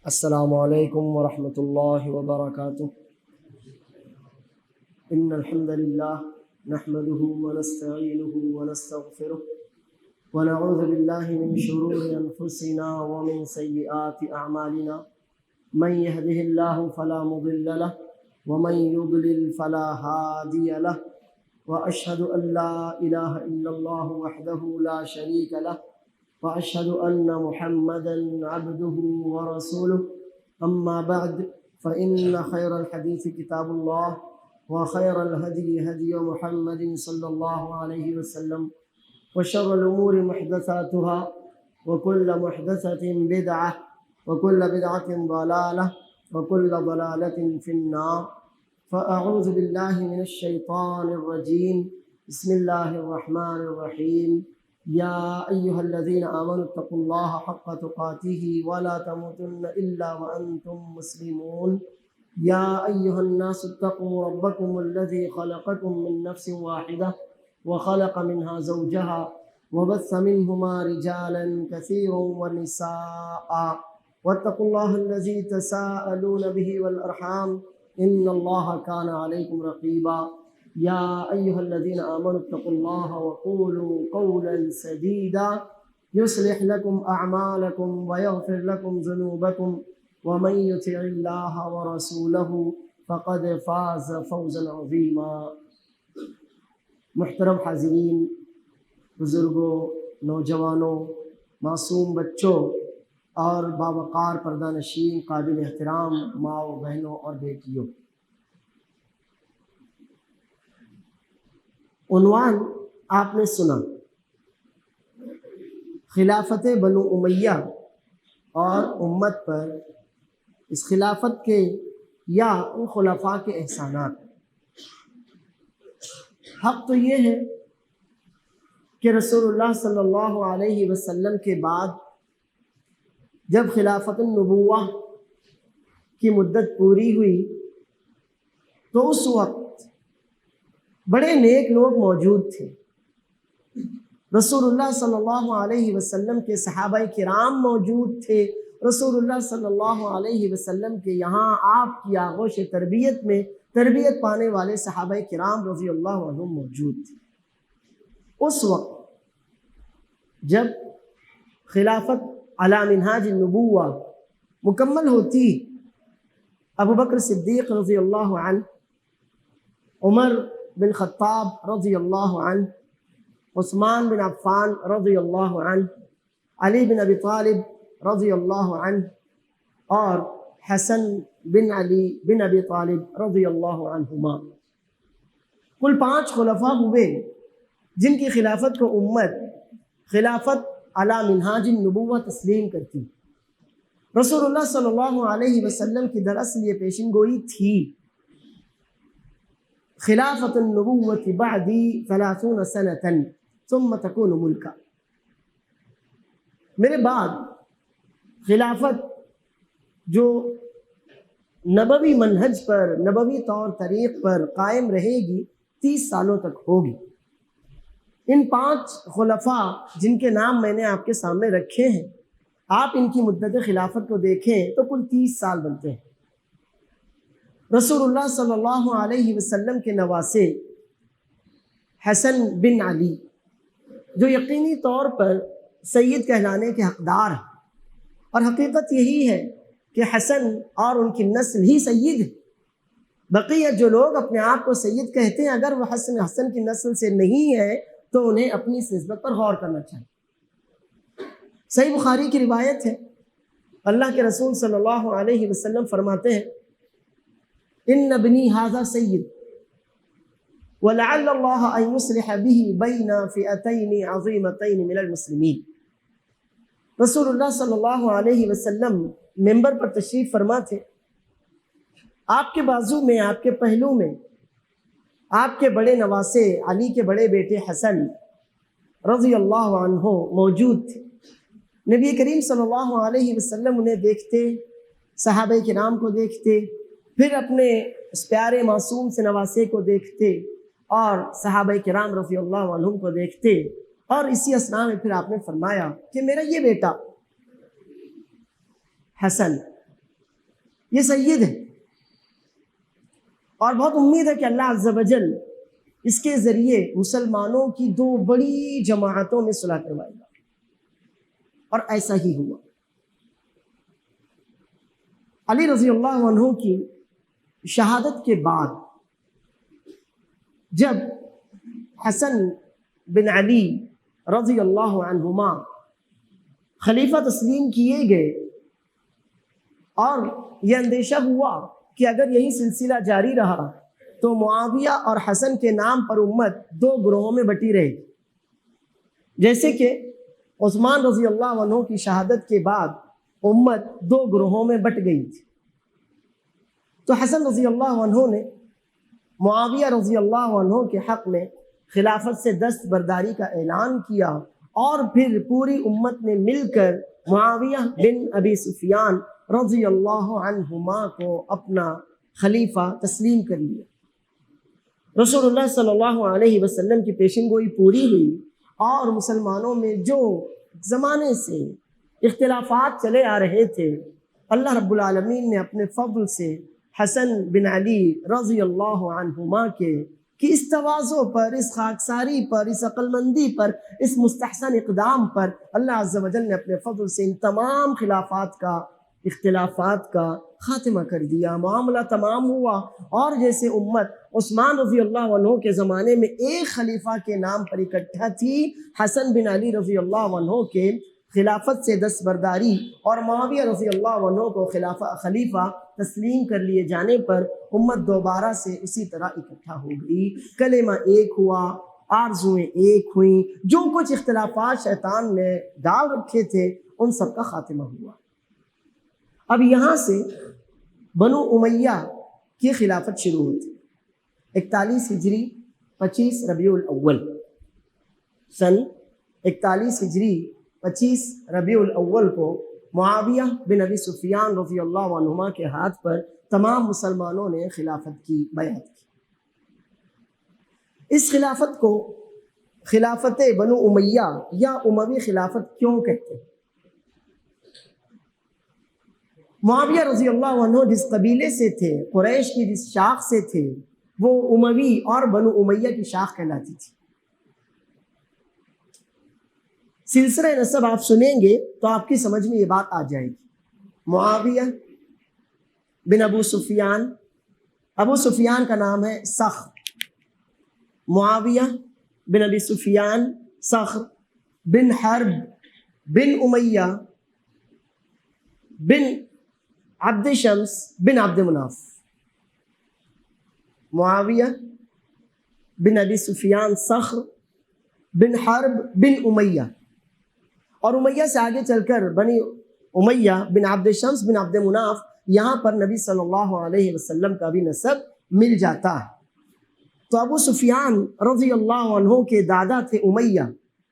السلام علیکم ورحمۃ اللہ وبرکاتہ۔ ان الحمد للہ نحمده ونستعینه ونستغفره ونعوذ باللہ من شرور انفسنا ومن سیئات اعمالنا من يهده الله فلا مضل له ومن يضلل فلا هادي له واشهد ان لا اله الا الله وحده لا شريك له وأشهد أن محمدا عبده ورسوله أما بعد فإن خير الحديث كتاب الله وخير الهدي هدي محمد صلى الله عليه وسلم وشر الأمور محدثاتها وكل محدثة بدعة وكل بدعة ضلالة وكل ضلالة في النار فأعوذ بالله من الشيطان الرجيم بسم الله الرحمن الرحيم يا أيها الذين آمنوا اتقوا الله حق تقاته ولا تموتن إلا وأنتم مسلمون يا أيها الناس اتقوا ربكم الذي خلقكم من نفس واحدة وخلق منها زوجها وبث منهما رجالا كثيرا ونساء واتقوا الله الذي تساءلون به والأرحام إن الله كان عليكم رقيبا يا أيها الذين آمنوا اتقوا الله وقولوا قولا سديدا يصلح لكم أعمالكم ويغفر لكم ذنوبكم ومن يطع الله ورسوله فقد فاز فوزا عظيما۔ محترم حاضرین، بزرگوں، نوجوانوں، معصوم بچوں اور باوقار پردہ نشین قابل احترام ماؤں، بہنوں اور بیٹیوں، عنوان آپ نے سنا، خلافت بنو امیہ اور امت پر اس خلافت کے یا ان خلفاء کے احسانات۔ حق تو یہ ہے کہ رسول اللہ صلی اللہ علیہ وسلم کے بعد جب خلافت النبوہ کی مدت پوری ہوئی تو اس وقت بڑے نیک لوگ موجود تھے۔ رسول اللہ صلی اللہ علیہ وسلم کے صحابہ کرام موجود تھے۔ رسول اللہ صلی اللہ علیہ وسلم کے یہاں آپ کی آغوش تربیت میں تربیت پانے والے صحابہ کرام رضی اللہ عنہم موجود تھے۔ اس وقت جب خلافت علی منہاج النبوہ مکمل ہوتی، ابو بکر صدیق رضی اللہ عنہ، عمر بن خطاب رضی اللہ عنہ، عثمان بن عفان رضی اللہ عنہ، علی بن ابی طالب رضی اللہ عنہ اور حسن بن علی بن ابی طالب رضی اللہ عنہما، کل 5 خلفاء ہوئے جن کی خلافت کو امت خلافت علی منہاج النبوہ تسلیم کرتی۔ رسول اللہ صلی اللہ علیہ وسلم کی دراصل یہ پیشن گوئی تھی، خلافت النبوۃ بعدی 30 سنۃ ثم تکون ملکا، میرے بعد خلافت جو نبوی منہج پر، نبوی طور طریق پر قائم رہے گی، 30 سالوں تک ہوگی۔ ان 5 خلفاء جن کے نام میں نے آپ کے سامنے رکھے ہیں، آپ ان کی مدت خلافت کو دیکھیں تو کل 30 سال بنتے ہیں۔ رسول اللہ صلی اللہ علیہ وسلم کے نواسے حسن بن علی، جو یقینی طور پر سید کہلانے کے حقدار ہیں، اور حقیقت یہی ہے کہ حسن اور ان کی نسل ہی سید ہے۔ بقیہ جو لوگ اپنے آپ کو سید کہتے ہیں، اگر وہ حسن کی نسل سے نہیں ہے تو انہیں اپنی نسبت پر غور کرنا چاہیے۔ صحیح بخاری کی روایت ہے، اللہ کے رسول صلی اللہ علیہ وسلم فرماتے ہیں، ان ابنی ھذا سید ولعل اللہ ان یصلح به بین فئتین عظیمتین من المسلمین۔ رسول اللہ صلی اللہ علیہ وسلم ممبر پر تشریف فرما تھے، آپ کے بازو میں، آپ کے پہلو میں آپ کے بڑے نواسے علی کے بڑے بیٹے حسن رضی اللہ عنہ موجود تھے۔ نبی کریم صلی اللہ علیہ وسلم انہیں دیکھتے، صحابہ کرام کو دیکھتے، پھر اپنے اس پیارے معصوم سے نواسے کو دیکھتے اور صحابہ کرام رضی اللہ عنہم کو دیکھتے، اور اسی اسنا میں پھر آپ نے فرمایا کہ میرا یہ بیٹا حسن یہ سید ہے، اور بہت امید ہے کہ اللہ عز و جل اس کے ذریعے مسلمانوں کی دو بڑی جماعتوں میں صلح کروائے گا، اور ایسا ہی ہوا۔ علی رضی اللہ عنہ کی شہادت کے بعد جب حسن بن علی رضی اللہ عنہما خلیفہ تسلیم کیے گئے، اور یہ اندیشہ ہوا کہ اگر یہی سلسلہ جاری رہا تو معاویہ اور حسن کے نام پر امت دو گروہوں میں بٹی رہے گی، جیسے کہ عثمان رضی اللہ عنہ کی شہادت کے بعد امت دو گروہوں میں بٹ گئی تھی۔ تو حسن رضی اللہ عنہ نے معاویہ رضی اللہ عنہ کے حق میں خلافت سے دستبرداری کا اعلان کیا، اور پھر پوری امت نے مل کر معاویہ بن ابی سفیان رضی اللہ عنہما کو اپنا خلیفہ تسلیم کر لیا۔ رسول اللہ صلی اللہ علیہ وسلم کی پیشن گوئی پوری ہوئی، اور مسلمانوں میں جو زمانے سے اختلافات چلے آ رہے تھے، اللہ رب العالمین نے اپنے فضل سے حسن بن علی رضی اللہ عنہما کی اس تواضع پر، اس خاکساری پر، اس عقل مندی پر، اس مستحسن اقدام پر اللہ عز و جل نے اپنے فضل سے ان تمام اختلافات کا خاتمہ کر دیا، معاملہ تمام ہوا۔ اور جیسے امت عثمان رضی اللہ عنہ کے زمانے میں ایک خلیفہ کے نام پر اکٹھا تھی، حسن بن علی رضی اللہ عنہ کے خلافت سے دستبرداری اور معاویہ رضی اللہ عنہ کو خلیفہ تسلیم کر لیے جانے پر امت دوبارہ سے اسی طرح اکٹھا ہو گئی، کلمہ ایک ہوا، آرزویں ایک ہوئیں، جو کچھ اختلافات شیطان نے ڈال رکھے تھے ان سب کا خاتمہ ہوا۔ اب یہاں سے بنو امیہ کی خلافت شروع ہوتی، 41 ہجری 25 ربیع الاول، سن 41 ہجری 25 ربیع الاول کو معاویہ بن ابی سفیان رضی اللہ عنہما کے ہاتھ پر تمام مسلمانوں نے خلافت کی بیعت کی۔ اس خلافت کو خلافت بنو امیہ یا اموی خلافت کیوں کہتے ہیں؟ معاویہ رضی اللہ عنہ جس قبیلے سے تھے، قریش کی جس شاخ سے تھے، وہ اموی اور بنو امیہ کی شاخ کہلاتی تھی۔ سلسلہ نسب آپ سنیں گے تو آپ کی سمجھ میں یہ بات آ جائے گی۔ معاویہ بن ابو سفیان کا نام ہے صخر، معاویہ بن ابی سفیان صخر بن حرب بن امیہ بن عبد شمس بن عبد مناف، معاویہ بن ابی سفیان صخر بن حرب بن امیہ، اور امیہ سے آگے چل کر بنی امیہ بن عبد شمس بن عبد مناف، یہاں پر نبی صلی اللہ علیہ وسلم کا بھی نسب مل جاتا ہے۔ تو ابو سفیان رضی اللہ عنہ کے دادا تھے امیہ،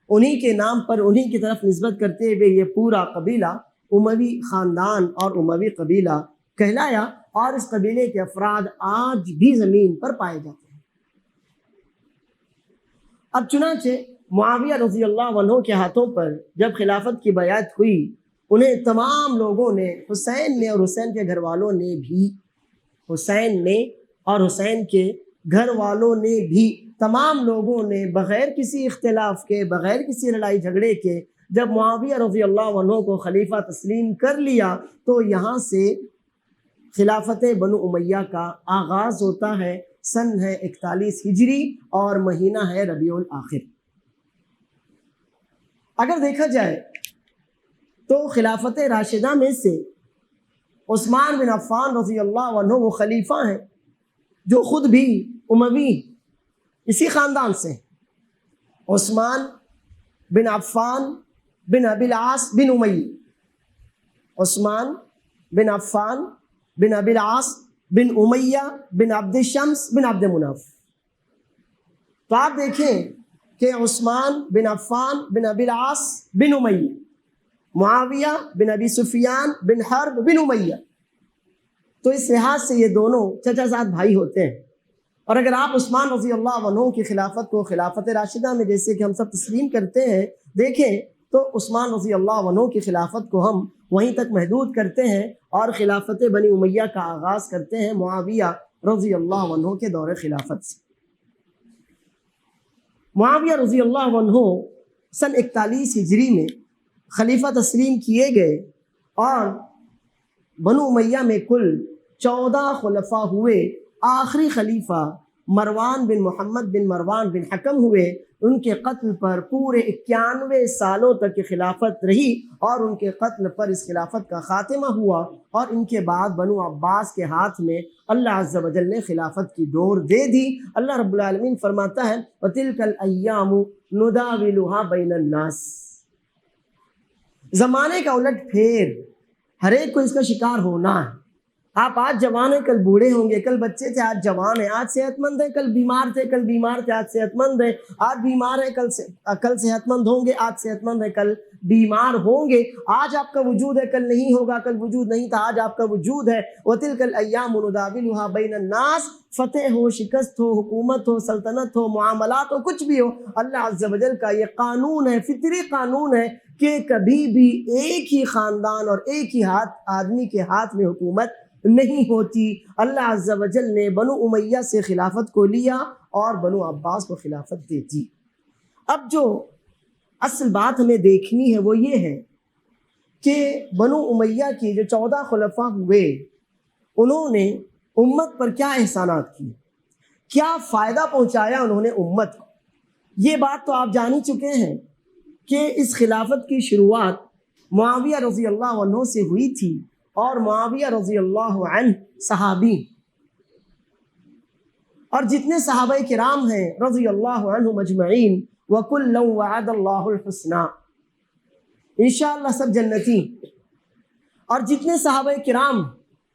انہی کے نام پر انہی کی طرف نسبت کرتے ہوئے یہ پورا قبیلہ اموی خاندان اور اموی قبیلہ کہلایا، اور اس قبیلے کے افراد آج بھی زمین پر پائے جاتے ہیں۔ اب چنانچہ معاویہ رضی اللہ عنہ کے ہاتھوں پر جب خلافت کی بیعت ہوئی، انہیں تمام لوگوں نے، حسین نے اور حسین کے گھر والوں نے بھی، حسین نے اور حسین کے گھر والوں نے بھی، تمام لوگوں نے بغیر کسی اختلاف کے، بغیر کسی لڑائی جھگڑے کے جب معاویہ رضی اللہ عنہ کو خلیفہ تسلیم کر لیا، تو یہاں سے خلافت بنو امیہ کا آغاز ہوتا ہے۔ سن ہے 41 ہجری اور مہینہ ہے ربیع الاخر۔ اگر دیکھا جائے تو خلافت راشدہ میں سے عثمان بن عفان رضی اللہ عنہ وہ خلیفہ ہیں جو خود بھی اموی اسی خاندان سے ہیں۔ عثمان بن عفان بن ابی العاص بن امیہ، عثمان بن عفان بن ابی العاص بن امیہ بن عبد شمس بن عبد مناف۔ تو آپ دیکھیں کہ عثمان بن عفان بن ابی العاص بن امیہ، معاویہ بن ابی سفیان بن حرب بن امیہ، تو اس لحاظ سے یہ دونوں چچا زاد بھائی ہوتے ہیں۔ اور اگر آپ عثمان رضی اللہ عنہ کی خلافت کو خلافت راشدہ میں جیسے کہ ہم سب تسلیم کرتے ہیں دیکھیں، تو عثمان رضی اللہ عنہ کی خلافت کو ہم وہیں تک محدود کرتے ہیں اور خلافت بنی امیہ کا آغاز کرتے ہیں معاویہ رضی اللہ عنہ کے دور خلافت سے۔ معاویہ رضی اللہ عنہ سن 41 ہجری میں خلیفہ تسلیم کیے گئے اور بنو امیہ میں کل 14 خلفاء ہوئے۔ آخری خلیفہ مروان بن محمد بن مروان بن حکم ہوئے۔ ان کے قتل پر پورے 91 سالوں تک خلافت رہی اور ان کے قتل پر اس خلافت کا خاتمہ ہوا، اور ان کے بعد بنو عباس کے ہاتھ میں اللہ عز و جل نے خلافت کی ڈور دے دی۔ اللہ رب العالمین فرماتا ہے وَتِلْكَ الْأَيَّامُ نُدَاوِلُهَا بَيْنَ النَّاسِ، زمانے کا الٹ پھیر ہر ایک کو اس کا شکار ہونا ہے۔ آپ آج جوان ہیں کل بوڑھے ہوں گے، کل بچے تھے آج جوان ہیں، آج صحت مند ہیں کل بیمار تھے، کل بیمار تھے آج صحت مند ہیں، آج بیمار ہیں کل صحت مند ہوں گے، آج صحت مند ہیں کل بیمار ہوں گے، آج آپ کا وجود ہے کل نہیں ہوگا، کل وجود نہیں تھا آج آپ کا وجود ہے۔ وَتِلْكَ الْأَيَّامُ نُدَاوِلُهَا بَيْنَ النَّاسِ، فتح ہو، شکست ہو، حکومت ہو، سلطنت ہو، معاملات ہو، کچھ بھی ہو، اللہ عز و جل کا یہ قانون ہے، فطری قانون ہے کہ کبھی بھی ایک ہی خاندان اور ایک ہی آدمی کے ہاتھ میں حکومت نہیں ہوتی۔ اللہ عز و جل نے بنو امیہ سے خلافت کو لیا اور بنو عباس کو خلافت دے دی۔ اب جو اصل بات ہمیں دیکھنی ہے وہ یہ ہے کہ بنو امیہ کی جو 14 خلفاء ہوئے، انہوں نے امت پر کیا احسانات کیے، کیا فائدہ پہنچایا انہوں نے امت کو۔ یہ بات تو آپ جان ہی چکے ہیں کہ اس خلافت کی شروعات معاویہ رضی اللہ عنہ سے ہوئی تھی، اور معاویہ رضی اللہ عنہ صحابی، اور جتنے صحابہ کرام ہیں رضی اللہ عنہم اجمعین وَكُلًّا وَعَدَ اللَّهُ الْحُسْنَى، انشاءاللہ سب جنتی۔ اور جتنے صحابہ کرام،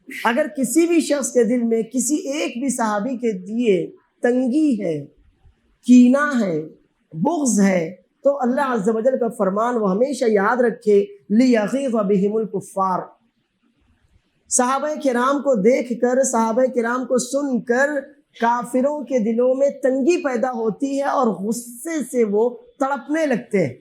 اگر کسی بھی شخص کے دل میں کسی ایک بھی صحابی کے لیے تنگی ہے، کینہ ہے، بغض ہے، تو اللہ عز و جل کا فرمان وہ ہمیشہ یاد رکھے لِيَغِيظَ بِهِمُ الْكُفَّارِ۔ صحابہ کرام کو دیکھ کر، صحابہ کرام کو سن کر کافروں کے دلوں میں تنگی پیدا ہوتی ہے اور غصے سے وہ تڑپنے لگتے ہیں۔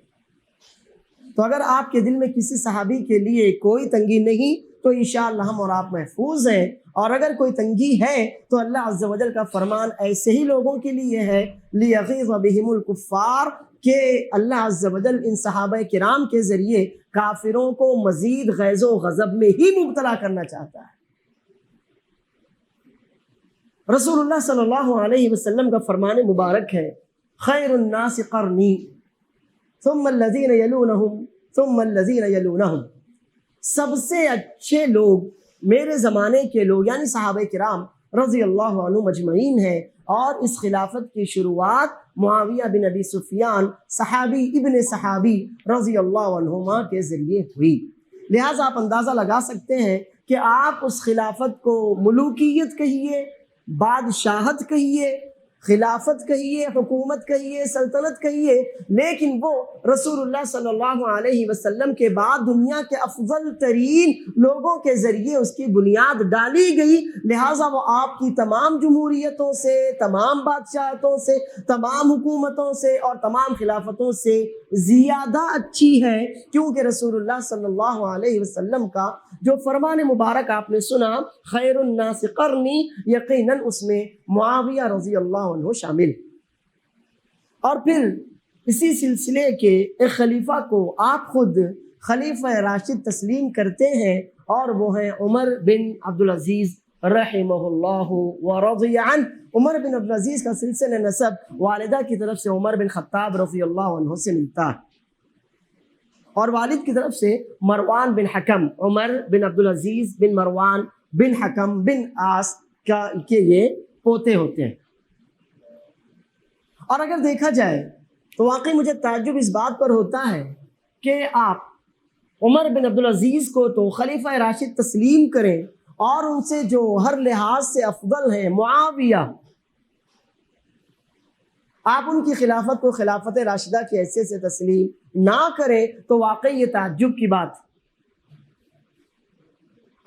تو اگر آپ کے دل میں کسی صحابی کے لیے کوئی تنگی نہیں تو انشاءاللہ ہم اور آپ محفوظ ہیں، اور اگر کوئی تنگی ہے تو اللہ عز و جل کا فرمان ایسے ہی لوگوں کے لیے ہے لِيَغِيظَ بِهِمُ الْكُفَّارِ، کہ اللہ عز و جل ان صحابہ کرام کے ذریعے کافروں کو مزید غیظ و غضب میں ہی مبتلا کرنا چاہتا ہے۔ رسول اللہ صلی اللہ علیہ وسلم کا فرمان مبارک ہے خیر الناس قرنی ثم الذین یلونہم ثم الذین یلونہم، سب سے اچھے لوگ میرے زمانے کے لوگ یعنی صحابہ کرام رضی اللہ عنہم اجمعین ہیں، اور اس خلافت کی شروعات معاویہ بن ابی سفیان صحابی ابن صحابی رضی اللہ عنہما کے ذریعے ہوئی۔ لہٰذا آپ اندازہ لگا سکتے ہیں کہ آپ اس خلافت کو ملوکیت کہیے، بادشاہت کہیے، خلافت کہیے، حکومت کہیے، سلطنت کہیے، لیکن وہ رسول اللہ صلی اللہ علیہ وسلم کے بعد دنیا کے افضل ترین لوگوں کے ذریعے اس کی بنیاد ڈالی گئی۔ لہٰذا وہ آپ کی تمام جمہوریتوں سے، تمام بادشاہتوں سے، تمام حکومتوں سے اور تمام خلافتوں سے زیادہ اچھی ہے، کیونکہ رسول اللہ صلی اللہ علیہ وسلم کا جو فرمان مبارک آپ نے سنا خیر الناس قرنی، یقیناً اس میں معاویہ رضی اللہ عنہ شامل۔ اور پھر اسی سلسلے کے ایک خلیفہ کو آپ خود خلیفہ راشد تسلیم کرتے ہیں، اور وہ ہیں عمر بن عبدالعزیز رحمہ اللہ ورضی عنہ۔ عمر بن عبدالعزیز کا سلسلہ نسب والدہ کی طرف سے عمر بن خطاب رضی اللہ عنہ سے ملتا ہے، اور والد کی طرف سے مروان بن حکم، عمر بن عبدالعزیز بن مروان بن حکم بن عاص کے یہ پوتے ہوتے ہیں۔ اور اگر دیکھا جائے تو واقعی مجھے تعجب اس بات پر ہوتا ہے کہ آپ عمر بن عبدالعزیز کو تو خلیفہ راشد تسلیم کریں، اور ان سے جو ہر لحاظ سے افضل ہیں معاویہ، آپ ان کی خلافت کو خلافت راشدہ کی حیثیت سے تسلیم نہ کریں تو واقعی یہ تعجب کی بات۔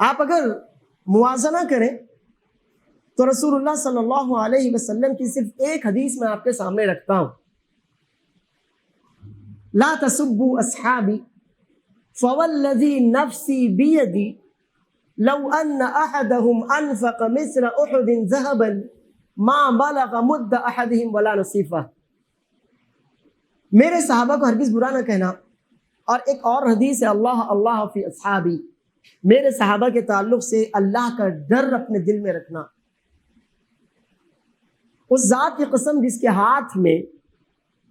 آپ اگر موازنہ کریں تو رسول اللہ صلی اللہ علیہ وسلم کی صرف ایک حدیث میں آپ کے سامنے رکھتا ہوں، لا تسبوا اصحابی فوالذی نفسی بیدی لو ان احدهم انفق مثل احد ذهبا ما بلغ مد احدهم ولا نصیفہ. میرے صحابہ کو ہرگز برا نہ کہنا. اور ایک اور حدیث ہے اللہ اللہ فی اصحابی، میرے صحابہ کے تعلق سے اللہ کا ڈر اپنے دل میں رکھنا. اس ذات کی قسم جس کے ہاتھ میں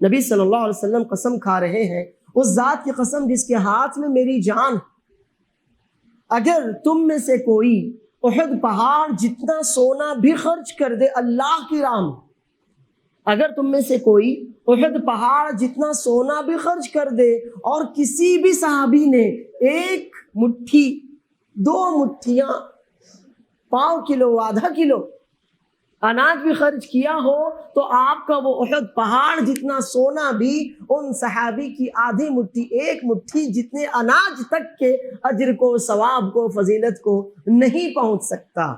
نبی صلی اللہ علیہ وسلم قسم کھا رہے ہیں، اس ذات کی قسم جس کے ہاتھ میں میری جان، اگر تم میں سے کوئی احد پہاڑ جتنا سونا بھی خرچ کر دے اللہ کی راہ میں، اگر تم میں سے کوئی احد پہاڑ جتنا سونا بھی خرچ کر دے، اور کسی بھی صحابی نے ایک مٹھی، 2 مٹھیاں، 5 کلو، آدھا کلو اناج بھی خرچ کیا ہو، تو آپ کا وہ احد پہاڑ جتنا سونا بھی ان صحابی کی آدھی مٹھی، 1 مٹھی جتنے اناج تک کے اجر کو، ثواب کو، فضیلت کو نہیں پہنچ سکتا.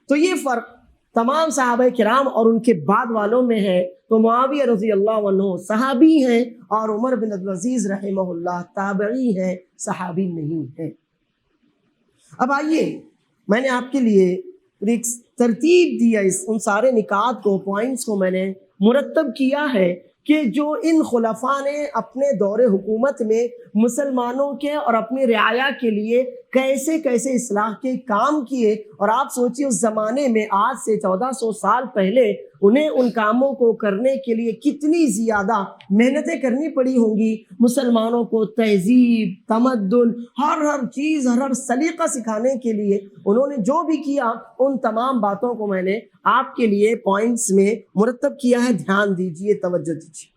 تو یہ فرق تمام صحابہ کرام اور ان کے بعد والوں میں ہے. تو معاویہ رضی اللہ عنہ صحابی ہیں، اور عمر بن عبدالعزیز رحمہ اللہ تابعی ہیں، صحابی نہیں ہیں. اب آئیے، میں نے آپ کے لیے ایک ترتیب دیا، ان سارے نکات کو، پوائنٹس کو میں نے مرتب کیا ہے کہ جو ان خلفاء نے اپنے دور حکومت میں مسلمانوں کے اور اپنی رعایا کے لیے کیسے کیسے اصلاح کے کام کیے. اور آپ سوچیے اس زمانے میں آج سے 1400 سال پہلے انہیں ان کاموں کو کرنے کے لیے کتنی زیادہ محنتیں کرنی پڑی ہوں گی. مسلمانوں کو تہذیب، تمدن، ہر چیز، ہر سلیقہ سکھانے کے لیے انہوں نے جو بھی کیا، ان تمام باتوں کو میں نے آپ کے لیے پوائنٹس میں مرتب کیا ہے. دھیان دیجئے، توجہ دیجئے.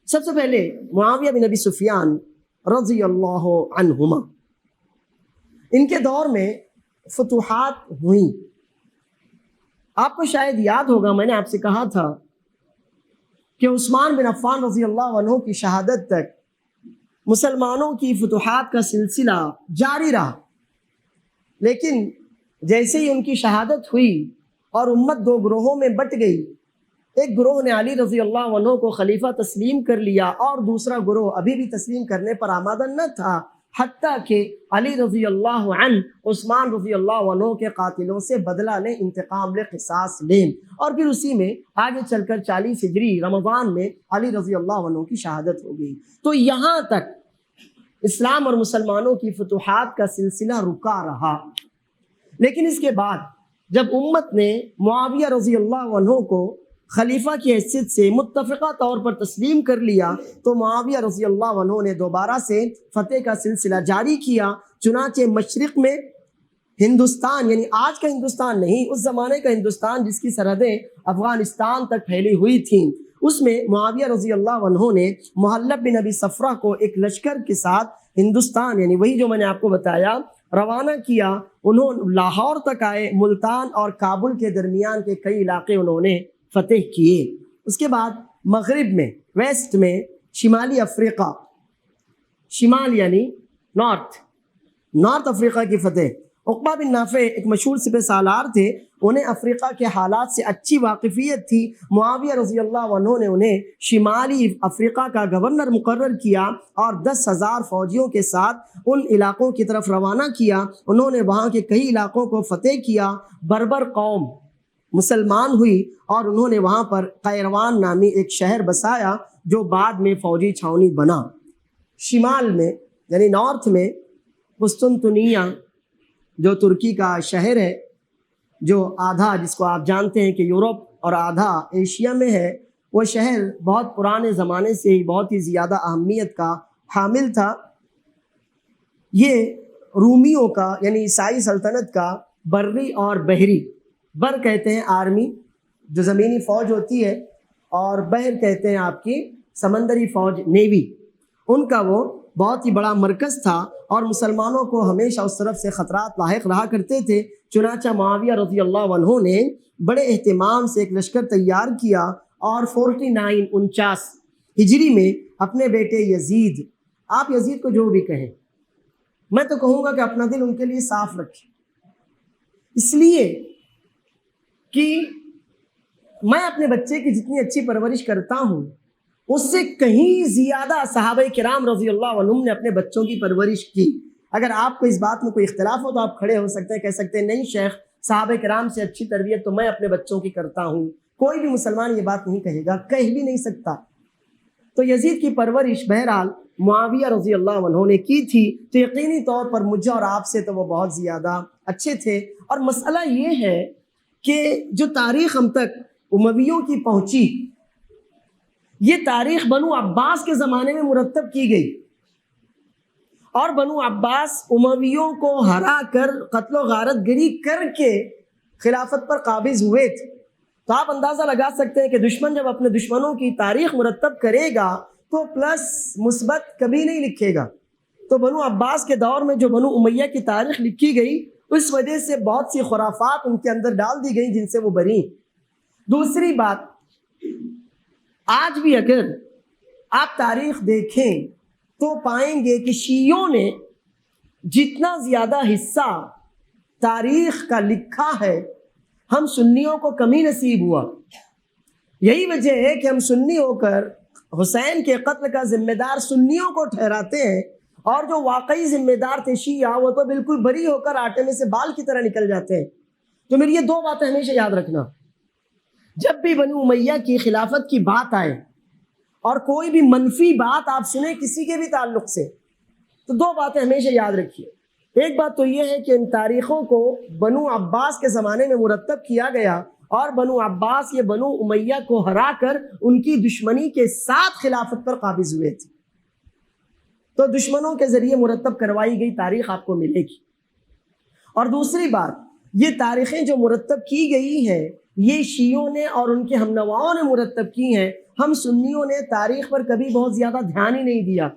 سب سے پہلے معاویہ بن ابی سفیان رضی اللہ عنہما، ان کے دور میں فتوحات ہوئیں. آپ کو شاید یاد ہوگا، میں نے آپ سے کہا تھا کہ عثمان بن عفان رضی اللہ عنہ کی شہادت تک مسلمانوں کی فتوحات کا سلسلہ جاری رہا. لیکن جیسے ہی ان کی شہادت ہوئی اور امت 2 گروہوں میں بٹ گئی، ایک گروہ نے علی رضی اللہ عنہ کو خلیفہ تسلیم کر لیا، اور دوسرا گروہ ابھی بھی تسلیم کرنے پر آمادہ نہ تھا، حتیٰ کہ علی رضی اللہ عنہ عثمان رضی اللہ عنہ کے قاتلوں سے بدلہ لیں، انتقام لیں، قصاص لیں. اور پھر اسی میں آگے چل کر 40 ہجری رمضان میں علی رضی اللہ عنہ کی شہادت ہو گئی. تو یہاں تک اسلام اور مسلمانوں کی فتوحات کا سلسلہ رکا رہا. لیکن اس کے بعد جب امت نے معاویہ رضی اللہ عنہ کو خلیفہ کی حیثیت سے متفقہ طور پر تسلیم کر لیا، تو معاویہ رضی اللہ عنہ نے دوبارہ سے فتح کا سلسلہ جاری کیا. چنانچہ مشرق میں ہندوستان، یعنی آج کا ہندوستان نہیں، اس زمانے کا ہندوستان جس کی سرحدیں افغانستان تک پھیلی ہوئی تھیں، اس میں معاویہ رضی اللہ عنہ نے محلب بن ابی صفرہ کو ایک لشکر کے ساتھ ہندوستان، یعنی وہی جو میں نے آپ کو بتایا، روانہ کیا. انہوں لاہور تک آئے، ملتان اور کابل کے درمیان کے کئی علاقے انہوں نے فتح کیے. اس کے بعد مغرب میں، ویسٹ میں، شمالی افریقہ، شمال یعنی نارتھ افریقہ کی فتح. عقبہ بن نافع ایک مشہور سپہ سالار تھے، انہیں افریقہ کے حالات سے اچھی واقفیت تھی. معاویہ رضی اللہ عنہ نے انہیں شمالی افریقہ کا گورنر مقرر کیا اور 10,000 فوجیوں کے ساتھ ان علاقوں کی طرف روانہ کیا. انہوں نے وہاں کے کئی علاقوں کو فتح کیا. بربر قوم مسلمان ہوئی اور انہوں نے وہاں پر قیروان نامی ایک شہر بسایا جو بعد میں فوجی چھاؤنی بنا. شمال میں یعنی نارتھ میں قسطنطنیہ جو ترکی کا شہر ہے، جو آدھا، جس کو آپ جانتے ہیں کہ یورپ اور آدھا ایشیا میں ہے، وہ شہر بہت پرانے زمانے سے ہی بہت ہی زیادہ اہمیت کا حامل تھا. یہ رومیوں کا یعنی عیسائی سلطنت کا بری اور بحری، بر کہتے ہیں آرمی جو زمینی فوج ہوتی ہے، اور بحر کہتے ہیں آپ کی سمندری فوج، نیوی، ان کا وہ بہت ہی بڑا مرکز تھا اور مسلمانوں کو ہمیشہ اس طرف سے خطرات لاحق رہا کرتے تھے. چنانچہ معاویہ رضی اللہ عنہ نے بڑے اہتمام سے ایک لشکر تیار کیا اور 49 ہجری میں اپنے بیٹے یزید، آپ یزید کو جو بھی کہیں، میں تو کہوں گا کہ اپنا دل ان کے لیے صاف رکھیں، اس لیے کہ میں اپنے بچے کی جتنی اچھی پرورش کرتا ہوں اس سے کہیں زیادہ صحابہ کرام رضی اللہ عنہم نے اپنے بچوں کی پرورش کی۔ اگر آپ کو اس بات میں کوئی اختلاف ہو تو آپ کھڑے ہو سکتے ہیں، کہہ سکتے ہیں نہیں شیخ، صحابہ کرام سے اچھی تربیت تو میں اپنے بچوں کی کرتا ہوں۔ کوئی بھی مسلمان یہ بات نہیں کہے گا، کہہ بھی نہیں سکتا۔ تو یزید کی پرورش بہرحال معاویہ رضی اللہ عنہ نے کی تھی، تو یقینی طور پر مجھے اور آپ سے تو وہ بہت زیادہ اچھے تھے۔ اور مسئلہ یہ ہے کہ جو تاریخ ہم تک امویوں کی پہنچی، یہ تاریخ بنو عباس کے زمانے میں مرتب کی گئی، اور بنو عباس امویوں کو ہرا کر قتل و غارت گری کر کے خلافت پر قابض ہوئے تھے۔ تو آپ اندازہ لگا سکتے ہیں کہ دشمن جب اپنے دشمنوں کی تاریخ مرتب کرے گا تو پلس مثبت کبھی نہیں لکھے گا۔ تو بنو عباس کے دور میں جو بنو امیہ کی تاریخ لکھی گئی، اس وجہ سے بہت سی خرافات ان کے اندر ڈال دی گئیں جن سے وہ بری۔ دوسری بات، آج بھی اگر آپ تاریخ دیکھیں تو پائیں گے کہ شیعوں نے جتنا زیادہ حصہ تاریخ کا لکھا ہے، ہم سنیوں کو کمی نصیب ہوا۔ یہی وجہ ہے کہ ہم سنی ہو کر حسین کے قتل کا ذمہ دار سنیوں کو ٹھہراتے ہیں، اور جو واقعی ذمہ دار تھے شیعہ، وہ تو بالکل بری ہو کر آٹے میں سے بال کی طرح نکل جاتے ہیں۔ تو میری یہ دو باتیں ہمیشہ یاد رکھنا، جب بھی بنو امیہ کی خلافت کی بات آئے اور کوئی بھی منفی بات آپ سنیں کسی کے بھی تعلق سے، تو دو باتیں ہمیشہ یاد رکھیے۔ ایک بات تو یہ ہے کہ ان تاریخوں کو بنو عباس کے زمانے میں مرتب کیا گیا، اور بنو عباس یہ بنو امیہ کو ہرا کر ان کی دشمنی کے ساتھ خلافت پر قابض ہوئے تھے۔ تو دشمنوں کے ذریعے مرتب کروائی گئی تاریخ آپ کو ملے گی۔ اور دوسری بات، یہ تاریخیں جو مرتب کی گئی ہیں یہ شیعوں نے اور ان کے ہم نواؤں نے مرتب کی ہیں۔ ہم سنیوں نے تاریخ پر کبھی بہت زیادہ دھیان ہی نہیں دیا۔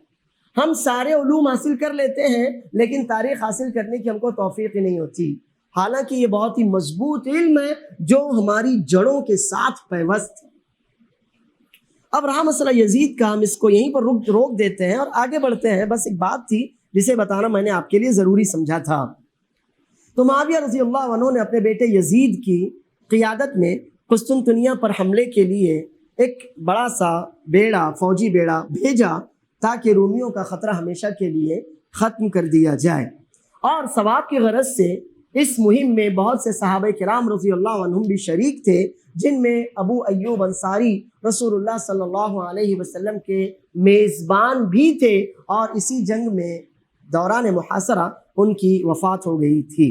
ہم سارے علوم حاصل کر لیتے ہیں لیکن تاریخ حاصل کرنے کی ہم کو توفیق ہی نہیں ہوتی، حالانکہ یہ بہت ہی مضبوط علم ہے جو ہماری جڑوں کے ساتھ پیوست ہے۔ اب رہا مسئلہ یزید کا، ہم اس کو یہیں پر روک دیتے ہیں اور آگے بڑھتے ہیں۔ بس ایک بات تھی جسے بتانا میں نے آپ کے لیے ضروری سمجھا تھا۔ تو معاویہ رضی اللہ عنہ نے اپنے بیٹے یزید کی قیادت میں قسطنطنیہ پر حملے کے لیے ایک بڑا سا بیڑا، فوجی بیڑا بھیجا تاکہ رومیوں کا خطرہ ہمیشہ کے لیے ختم کر دیا جائے۔ اور ثواب کی غرض سے اس مہم میں بہت سے صحابہ کرام رضی اللہ عنہم بھی شریک تھے، جن میں ابو ایوب انصاری رسول اللہ صلی اللہ علیہ وسلم کے میزبان بھی تھے، اور اسی جنگ میں دوران محاصرہ ان کی وفات ہو گئی تھی۔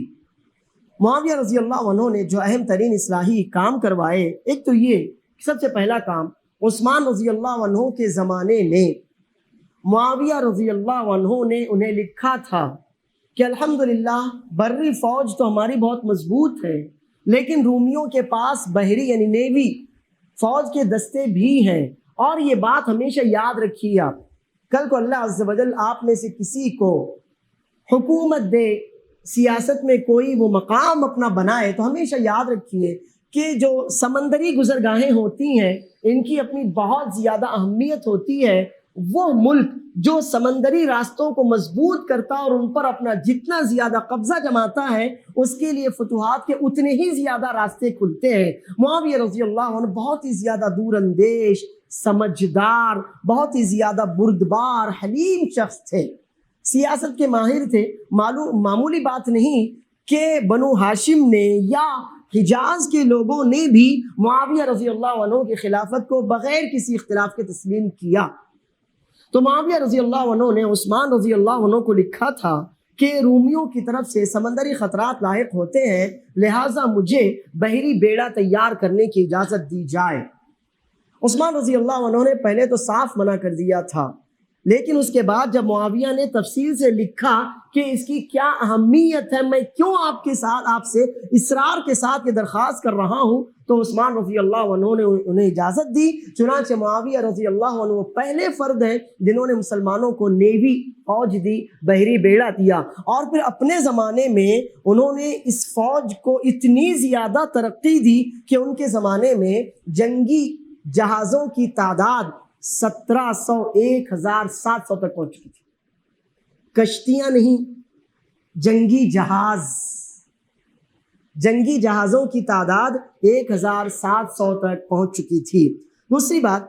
معاویہ رضی اللہ عنہ نے جو اہم ترین اصلاحی کام کروائے، ایک تو یہ سب سے پہلا کام، عثمان رضی اللہ عنہ کے زمانے میں معاویہ رضی اللہ عنہ نے انہیں لکھا تھا کہ الحمدللہ بری فوج تو ہماری بہت مضبوط ہے، لیکن رومیوں کے پاس بحری یعنی نیوی فوج کے دستے بھی ہیں، اور یہ بات ہمیشہ یاد رکھیے آپ، کل کو اللہ عز و جل آپ میں سے کسی کو حکومت دے، سیاست میں کوئی وہ مقام اپنا بنائے، تو ہمیشہ یاد رکھیے کہ جو سمندری گزرگاہیں ہوتی ہیں ان کی اپنی بہت زیادہ اہمیت ہوتی ہے۔ وہ ملک جو سمندری راستوں کو مضبوط کرتا اور ان پر اپنا جتنا زیادہ قبضہ جماتا ہے، اس کے لیے فتوحات کے اتنے ہی زیادہ راستے کھلتے ہیں۔ معاویہ رضی اللہ عنہ بہت ہی زیادہ دور اندیش، سمجھدار، بہت ہی زیادہ بردبار، حلیم شخص تھے، سیاست کے ماہر تھے۔ معمولی بات نہیں کہ بنو ہاشم نے یا حجاز کے لوگوں نے بھی معاویہ رضی اللہ عنہ کی خلافت کو بغیر کسی اختلاف کے تسلیم کیا۔ تو معاویہ رضی اللہ عنہ نے عثمان رضی اللہ عنہ کو لکھا تھا کہ رومیوں کی طرف سے سمندری خطرات لاحق ہوتے ہیں، لہٰذا مجھے بحری بیڑا تیار کرنے کی اجازت دی جائے۔ عثمان رضی اللہ عنہ نے پہلے تو صاف منع کر دیا تھا، لیکن اس کے بعد جب معاویہ نے تفصیل سے لکھا کہ اس کی کیا اہمیت ہے، میں کیوں آپ سے اصرار کے ساتھ یہ درخواست کر رہا ہوں، تو عثمان رضی اللہ عنہ نے انہیں اجازت دی۔ چنانچہ معاویہ رضی اللہ عنہ وہ پہلے فرد ہیں جنہوں نے مسلمانوں کو نیوی فوج دی، بحری بیڑا دیا، اور پھر اپنے زمانے میں انہوں نے اس فوج کو اتنی زیادہ ترقی دی کہ ان کے زمانے میں جنگی جہازوں کی تعداد 1700 1700 تک پہنچ چکی تھی۔ کشتیاں نہیں، جنگی جہازوں کی تعداد 1700 تک پہنچ چکی تھی۔ دوسری بات،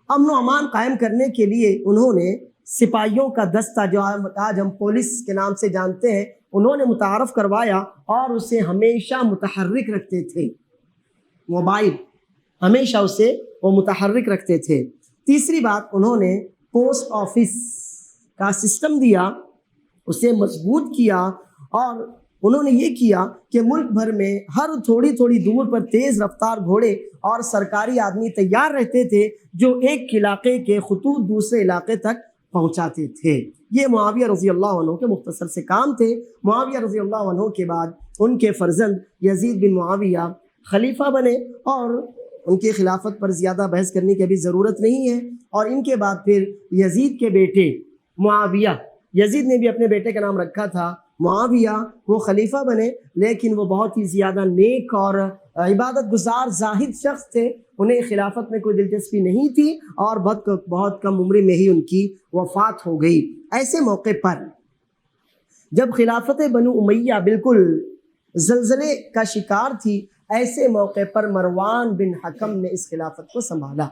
امن و امان قائم کرنے کے لیے انہوں نے سپاہیوں کا دستہ جو آج ہم پولیس کے نام سے جانتے ہیں انہوں نے متعارف کروایا اور اسے ہمیشہ متحرک رکھتے تھے، موبائل ہمیشہ اسے وہ متحرک رکھتے تھے۔ تیسری بات، انہوں نے پوسٹ آفس کا سسٹم دیا، اسے مضبوط کیا، اور انہوں نے یہ کیا کہ ملک بھر میں ہر تھوڑی تھوڑی دور پر تیز رفتار گھوڑے اور سرکاری آدمی تیار رہتے تھے جو ایک علاقے کے خطوط دوسرے علاقے تک پہنچاتے تھے۔ یہ معاویہ رضی اللہ عنہ کے مختصر سے کام تھے۔ معاویہ رضی اللہ عنہ کے بعد ان کے فرزند یزید بن معاویہ خلیفہ بنے، اور ان کی خلافت پر زیادہ بحث کرنے کی ابھی ضرورت نہیں ہے۔ اور ان کے بعد پھر یزید کے بیٹے معاویہ، یزید نے بھی اپنے بیٹے کا نام رکھا تھا معاویہ، وہ خلیفہ بنے، لیکن وہ بہت ہی زیادہ نیک اور عبادت گزار زاہد شخص تھے، انہیں خلافت میں کوئی دلچسپی نہیں تھی، اور بہت کم عمر میں ہی ان کی وفات ہو گئی۔ ایسے موقع پر جب خلافت بنو امیہ بالکل زلزلے کا شکار تھی، ایسے موقع پر مروان بن حکم نے اس خلافت کو سنبھالا۔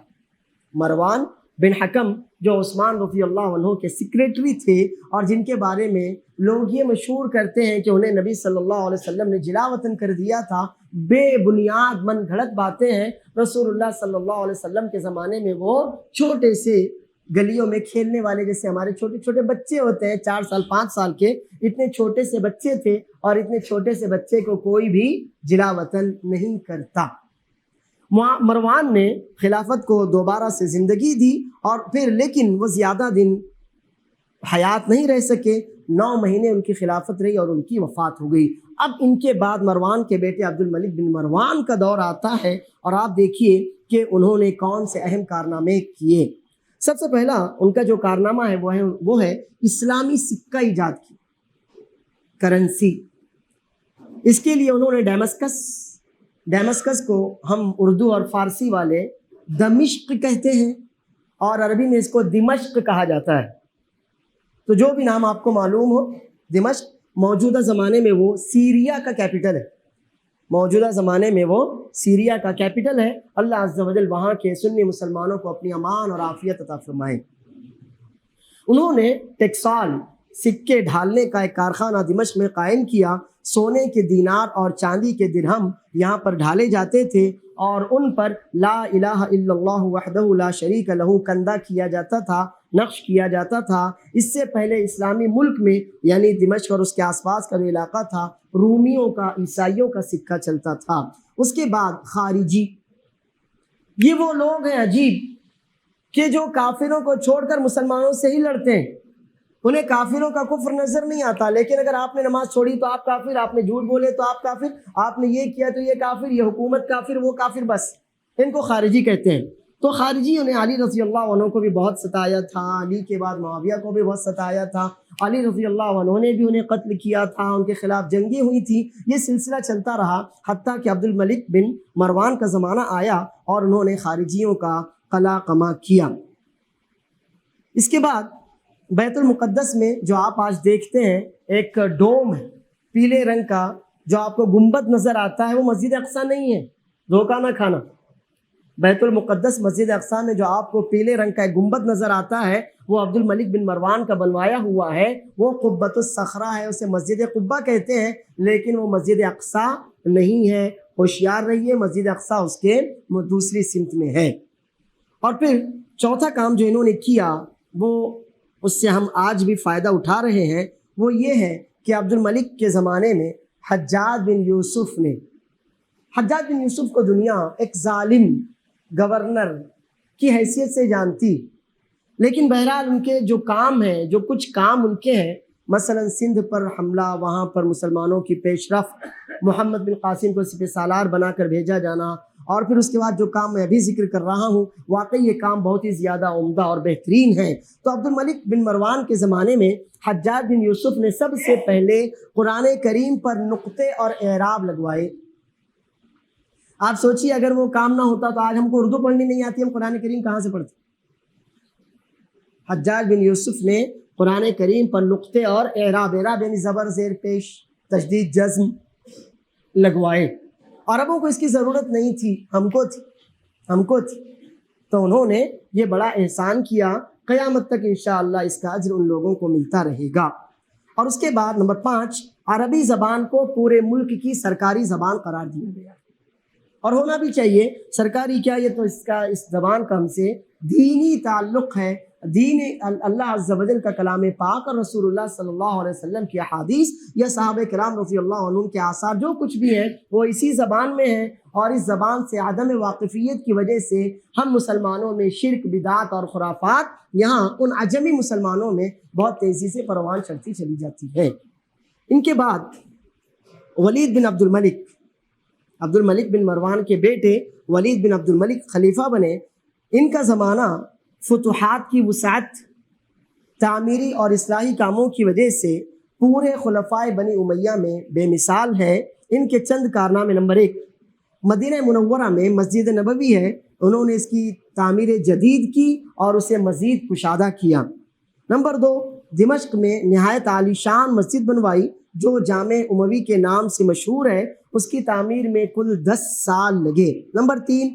مروان بن حکم جو عثمان رضی اللہ عنہ کے سیکریٹری تھے، اور جن کے بارے میں لوگ یہ مشہور کرتے ہیں کہ انہیں نبی صلی اللہ علیہ وسلم نے جلا وطن کر دیا تھا، بے بنیاد من گھڑت باتیں ہیں۔ رسول اللہ صلی اللہ علیہ وسلم کے زمانے میں وہ چھوٹے سے گلیوں میں کھیلنے والے، جیسے ہمارے چھوٹے چھوٹے بچے ہوتے ہیں 4 سال 5 سال کے، اتنے چھوٹے سے بچے تھے، اور اتنے چھوٹے سے بچے کو کوئی بھی جلا وطن نہیں کرتا۔ مروان نے خلافت کو دوبارہ سے زندگی دی، اور پھر لیکن وہ زیادہ دن حیات نہیں رہ سکے، 9 مہینے ان کی خلافت رہی اور ان کی وفات ہو گئی۔ اب ان کے بعد مروان کے بیٹے عبد الملک بن مروان کا دور آتا ہے، اور آپ دیکھیے کہ انہوں نے کون سے اہم کارنامے کیے۔ سب سے پہلا ان کا جو کارنامہ ہے وہ ہے اسلامی سکہ ایجاد کی، کرنسی۔ اس کے لیے انہوں نے ڈیمسکس کو ہم اردو اور فارسی والے دمشق کہتے ہیں، اور عربی میں اس کو دمشق کہا جاتا ہے۔ تو جو بھی نام آپ کو معلوم ہو، دمشق موجودہ زمانے میں وہ سیریا کا کیپٹل ہے، موجودہ زمانے میں وہ سیریا کا کیپٹل ہے۔ اللہ عز و جل وہاں کے سنی مسلمانوں کو اپنی امان اور عافیت عطا فرمائے۔ انہوں نے ٹیکسال، سکے ڈھالنے کا ایک کارخانہ دمشق میں قائم کیا۔ سونے کے دینار اور چاندی کے درہم یہاں پر ڈھالے جاتے تھے، اور ان پر لا الہ الا اللہ وحدہ لا شریک لہ کندہ کیا جاتا تھا، نقش کیا جاتا تھا۔ اس سے پہلے اسلامی ملک میں یعنی دمشق اور اس کے آس پاس کا جو علاقہ تھا، رومیوں کا، عیسائیوں کا سکہ چلتا تھا۔ اس کے بعد خارجی، یہ وہ لوگ ہیں عجیب کہ جو کافروں کو چھوڑ کر مسلمانوں سے ہی لڑتے ہیں، انہیں کافروں کا کفر نظر نہیں آتا، لیکن اگر آپ نے نماز چھوڑی تو آپ کافر، آپ نے جھوٹ بولے تو آپ کافر، آپ نے یہ کیا تو یہ کافر، یہ حکومت کافر، وہ کافر، بس ان کو خارجی کہتے ہیں۔ تو خارجیوں نے علی رضی اللہ عنہ کو بھی بہت ستایا تھا، علی کے بعد معاویہ کو بھی بہت ستایا تھا، علی رضی اللہ عنہ نے بھی انہیں قتل کیا تھا، ان کے خلاف جنگیں ہوئی تھیں۔ یہ سلسلہ چلتا رہا حتیٰ کہ عبد الملک بن مروان کا زمانہ آیا اور انہوں نے خارجیوں کا قلع قمع کیا۔ اس کے بعد بیت المقدس میں جو آپ آج دیکھتے ہیں ایک ڈوم ہے پیلے رنگ کا، جو آپ کو گنبد نظر آتا ہے، وہ مسجد اقصیٰ نہیں ہے، دھوکہ نہ کھانا۔ بیت المقدس مسجد اقصیٰ میں جو آپ کو پیلے رنگ کا ایک گنبد نظر آتا ہے، وہ عبد الملک بن مروان کا بنوایا ہوا ہے، وہ قبۃ الصخرہ ہے، اسے مسجد قبہ کہتے ہیں، لیکن وہ مسجد اقصیٰ نہیں ہے۔ ہوشیار رہیے، مسجد اقصیٰ اس کے دوسری سمت میں ہے۔ اور پھر چوتھا کام جو انہوں نے کیا، وہ اس سے ہم آج بھی فائدہ اٹھا رہے ہیں، وہ یہ ہے کہ عبد الملک کے زمانے میں حجاج بن یوسف کو دنیا ایک ظالم گورنر کی حیثیت سے جانتی، لیکن بہرحال ان کے جو کام ہیں، جو کچھ کام ان کے ہیں، مثلا سندھ پر حملہ، وہاں پر مسلمانوں کی پیش رفت، محمد بن قاسم کو سپہ سالار بنا کر بھیجا جانا، اور پھر اس کے بعد جو کام میں ابھی ذکر کر رہا ہوں، واقعی یہ کام بہت ہی زیادہ عمدہ اور بہترین ہے۔ تو عبد الملک بن مروان کے زمانے میں حجاج بن یوسف نے سب سے پہلے قرآن کریم پر نقطے اور اعراب لگوائے۔ آپ سوچیے اگر وہ کام نہ ہوتا تو آج ہم کو اردو پڑھنی نہیں آتی، ہم قرآن کریم کہاں سے پڑھتے؟ حجاج بن یوسف نے قرآن کریم پر نقطے اور اعراب یعنی زبر، زیر پیش، تشدید، جزم لگوائے۔ عربوں کو اس کی ضرورت نہیں تھی، ہم کو تھی۔ تو انہوں نے یہ بڑا احسان کیا، قیامت تک انشاءاللہ اس کا اجر ان لوگوں کو ملتا رہے گا۔ اور اس کے بعد نمبر 5، عربی زبان کو پورے ملک کی سرکاری زبان قرار دیا گیا، اور ہونا بھی چاہیے۔ سرکاری کیا، یہ تو اس زبان کا ہم سے دینی تعلق ہے، دین اللہ عز و جل کا کلام پاک اور رسول اللہ صلی اللہ علیہ وسلم کی احادیث یا صحابہ کرام رضی اللہ عنہم کے آثار جو کچھ بھی ہے وہ اسی زبان میں ہے، اور اس زبان سے عدم واقفیت کی وجہ سے ہم مسلمانوں میں شرک، بدعات اور خرافات یہاں ان عجمی مسلمانوں میں بہت تیزی سے پروان چڑھتی چلی جاتی ہے۔ ان کے بعد ولید بن عبد الملک بن مروان کے بیٹے ولید بن عبد الملک خلیفہ بنے۔ ان کا زمانہ فتوحات کی وسعت، تعمیری اور اصلاحی کاموں کی وجہ سے پورے خلفائے بنی امیہ میں بے مثال ہے۔ ان کے چند کارنامے: نمبر 1، مدینہ منورہ میں مسجد نبوی ہے، انہوں نے اس کی تعمیر جدید کی اور اسے مزید کشادہ کیا۔ نمبر 2، دمشق میں نہایت عالی شان مسجد بنوائی جو جامع اموی کے نام سے مشہور ہے، اس کی تعمیر میں کل 10 سال لگے۔ نمبر 3،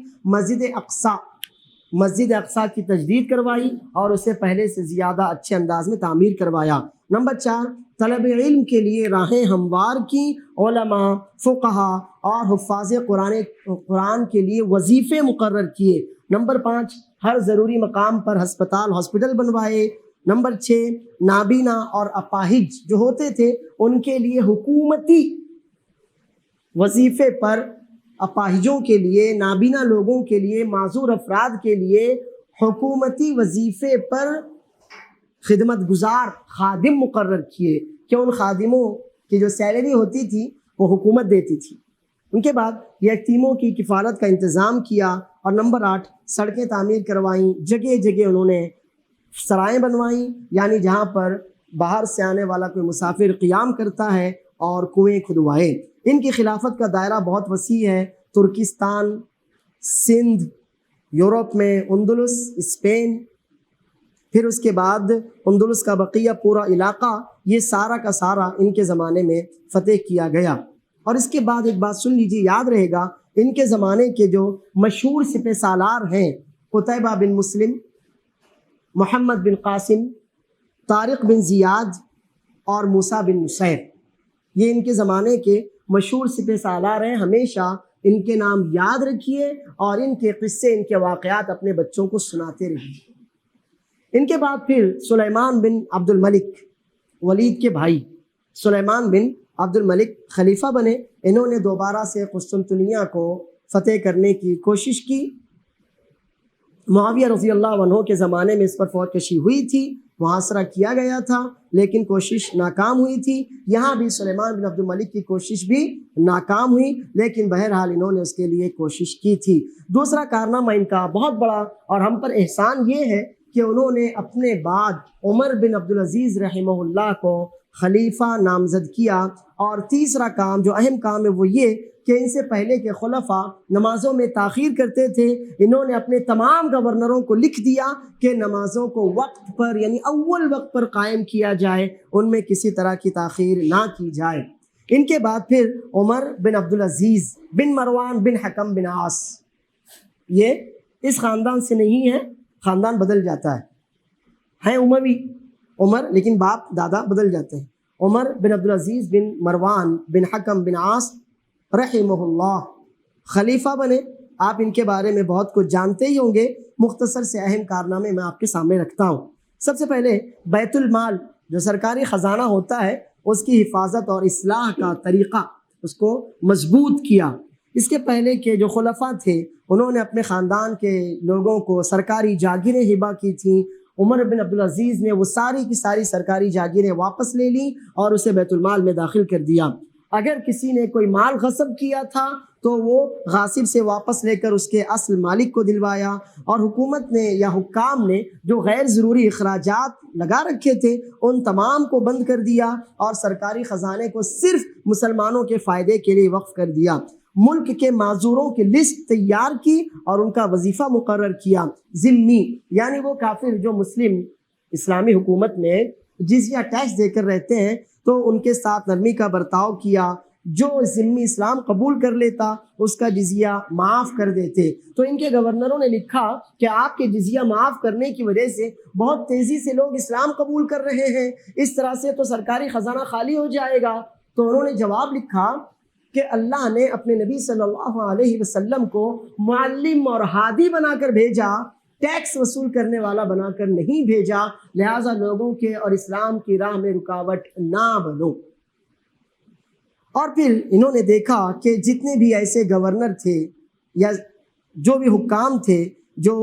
مسجد اقصیٰ کی تجدید کروائی اور اسے پہلے سے زیادہ اچھے انداز میں تعمیر کروایا۔ نمبر 4، طلب علم کے لیے راہیں ہموار کی، علماء، فقہا اور حفاظ قرآن کے لیے وظیفے مقرر کیے۔ نمبر 5، ہر ضروری مقام پر ہاسپٹل بنوائے۔ نمبر 6، نابینا اور اپاہج جو ہوتے تھے ان کے لیے حکومتی وظیفے پر، اپاہجوں کے لیے، نابینا لوگوں کے لیے، معذور افراد کے لیے حکومتی وظیفے پر خدمت گزار خادم مقرر کیے کہ ان خادموں کی جو سیلری ہوتی تھی وہ حکومت دیتی تھی۔ ان کے بعد یتیموں کی کفالت کا انتظام کیا۔ اور نمبر 8، سڑکیں تعمیر کروائیں، جگہ جگہ انہوں نے سرائیں بنوائیں، یعنی جہاں پر باہر سے آنے والا کوئی مسافر قیام کرتا ہے، اور کنویں کھدوائے۔ ان کی خلافت کا دائرہ بہت وسیع ہے، ترکستان، سندھ، یورپ میں اندلس، اسپین، پھر اس کے بعد اندلس کا بقیہ پورا علاقہ، یہ سارا کا سارا ان کے زمانے میں فتح کیا گیا۔ اور اس کے بعد ایک بات سن لیجیے، یاد رہے گا، ان کے زمانے کے جو مشہور سپہ سالار ہیں، قتیبہ بن مسلم، محمد بن قاسم، طارق بن زیاد اور موسیٰ بن نصیر، یہ ان کے زمانے کے مشہور سپہ سالار ہیں۔ ہمیشہ ان کے نام یاد رکھیے اور ان کے قصے، ان کے واقعات اپنے بچوں کو سناتے رہیے۔ ان کے بعد پھر سلیمان بن عبد الملک، ولید کے بھائی سلیمان بن عبد الملک خلیفہ بنے۔ انہوں نے دوبارہ سے قسطنطنیہ کو فتح کرنے کی کوشش کی۔ معاویہ رضی اللہ عنہ کے زمانے میں اس پر فوج کشی ہوئی تھی، محاصرہ کیا گیا تھا، لیکن کوشش ناکام ہوئی تھی۔ یہاں بھی سلیمان بن عبد الملک کی کوشش بھی ناکام ہوئی، لیکن بہرحال انہوں نے اس کے لیے کوشش کی تھی۔ دوسرا کارنامہ ان کا بہت بڑا اور ہم پر احسان یہ ہے کہ انہوں نے اپنے بعد عمر بن عبدالعزیز رحمہ اللہ کو خلیفہ نامزد کیا۔ اور تیسرا کام جو اہم کام ہے وہ یہ کہ ان سے پہلے کے خلفاء نمازوں میں تاخیر کرتے تھے، انہوں نے اپنے تمام گورنروں کو لکھ دیا کہ نمازوں کو وقت پر، یعنی اول وقت پر قائم کیا جائے، ان میں کسی طرح کی تاخیر نہ کی جائے۔ ان کے بعد پھر عمر بن عبدالعزیز بن مروان بن حکم بن عاص، یہ اس خاندان سے نہیں ہے، خاندان بدل جاتا ہے اموی عمر، لیکن باپ دادا بدل جاتے ہیں۔ عمر بن عبدالعزیز بن مروان بن حکم بن عاص رحمہ اللہ خلیفہ بنے۔ آپ ان کے بارے میں بہت کچھ جانتے ہی ہوں گے، مختصر سے اہم کارنامے میں آپ کے سامنے رکھتا ہوں۔ سب سے پہلے بیت المال جو سرکاری خزانہ ہوتا ہے، اس کی حفاظت اور اصلاح کا طریقہ، اس کو مضبوط کیا۔ اس کے پہلے کے جو خلفاء تھے انہوں نے اپنے خاندان کے لوگوں کو سرکاری جاگیریں ہبہ کی تھیں۔ عمر بن عبدالعزیز نے وہ ساری کی ساری سرکاری جاگیریں واپس لے لیں اور اسے بیت المال میں داخل کر دیا۔ اگر کسی نے کوئی مال غصب کیا تھا تو وہ غاصب سے واپس لے کر اس کے اصل مالک کو دلوایا، اور حکومت نے یا حکام نے جو غیر ضروری اخراجات لگا رکھے تھے ان تمام کو بند کر دیا، اور سرکاری خزانے کو صرف مسلمانوں کے فائدے کے لیے وقف کر دیا۔ ملک کے معذوروں کی لسٹ تیار کی اور ان کا وظیفہ مقرر کیا۔ ذمی یعنی وہ کافر جو مسلم اسلامی حکومت میں جزیہ ٹیکس دے کر رہتے ہیں، تو ان کے ساتھ نرمی کا برتاؤ کیا۔ جو ذمی اسلام قبول کر لیتا اس کا جزیہ معاف کر دیتے۔ تو ان کے گورنروں نے لکھا کہ آپ کے جزیہ معاف کرنے کی وجہ سے بہت تیزی سے لوگ اسلام قبول کر رہے ہیں، اس طرح سے تو سرکاری خزانہ خالی ہو جائے گا۔ تو انہوں نے جواب لکھا کہ اللہ نے اپنے نبی صلی اللہ علیہ وسلم کو معلم اور ہادی بنا کر بھیجا، ٹیکس وصول کرنے والا بنا کر نہیں بھیجا، لہٰذا لوگوں کے اور اسلام کی راہ میں رکاوٹ نہ بنو۔ اور پھر انہوں نے دیکھا کہ جتنے بھی ایسے گورنر تھے یا جو بھی حکام تھے جو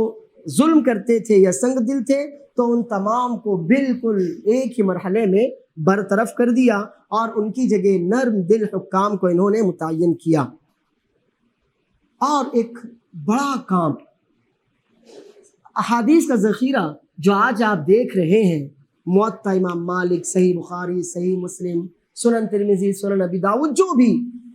ظلم کرتے تھے یا سنگ دل تھے، تو ان تمام کو بالکل ایک ہی مرحلے میں برطرف کر دیا اور ان کی جگہ نرم دل حکام کو انہوں نے متعین کیا۔ اور ایک بڑا کام، احادیث کا ذخیرہ جو آج آپ دیکھ رہے ہیں، موطا امام مالک، صحیح بخاری، صحیح مسلم، سنن ترمذی، سنن ابی داؤد، جو بھی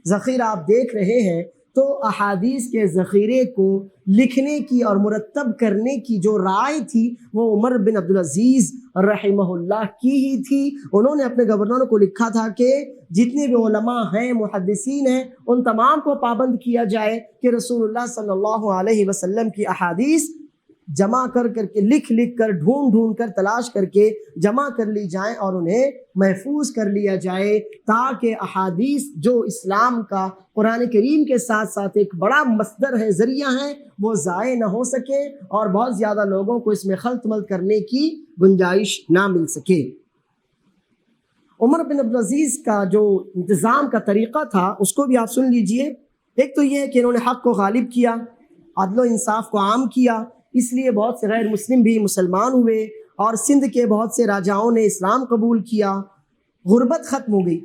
ذخیرہ آپ دیکھ رہے ہیں، تو احادیث کے ذخیرے کو لکھنے کی اور مرتب کرنے کی جو رائے تھی وہ عمر بن عبدالعزیز رحمہ اللہ کی ہی تھی۔ انہوں نے اپنے گورنروں کو لکھا تھا کہ جتنے بھی علماء ہیں، محدثین ہیں، ان تمام کو پابند کیا جائے کہ رسول اللہ صلی اللہ علیہ وسلم کی احادیث جمع کر کے لکھ کر ڈھونڈ کر تلاش کر کے جمع کر لی جائیں اور انہیں محفوظ کر لیا جائے، تاکہ احادیث جو اسلام کا قرآن کریم کے ساتھ ساتھ ایک بڑا مصدر ہے، ذریعہ ہے، وہ ضائع نہ ہو سکے اور بہت زیادہ لوگوں کو اس میں خلط ملط کرنے کی گنجائش نہ مل سکے۔ عمر بن عبدالعزیز کا جو انتظام کا طریقہ تھا اس کو بھی آپ سن لیجئے۔ ایک تو یہ ہے کہ انہوں نے حق کو غالب کیا، عدل و انصاف کو عام کیا، اس لیے بہت سے غیر مسلم بھی مسلمان ہوئے اور سندھ کے بہت سے راجاؤں نے اسلام قبول کیا۔ غربت ختم ہو گئی،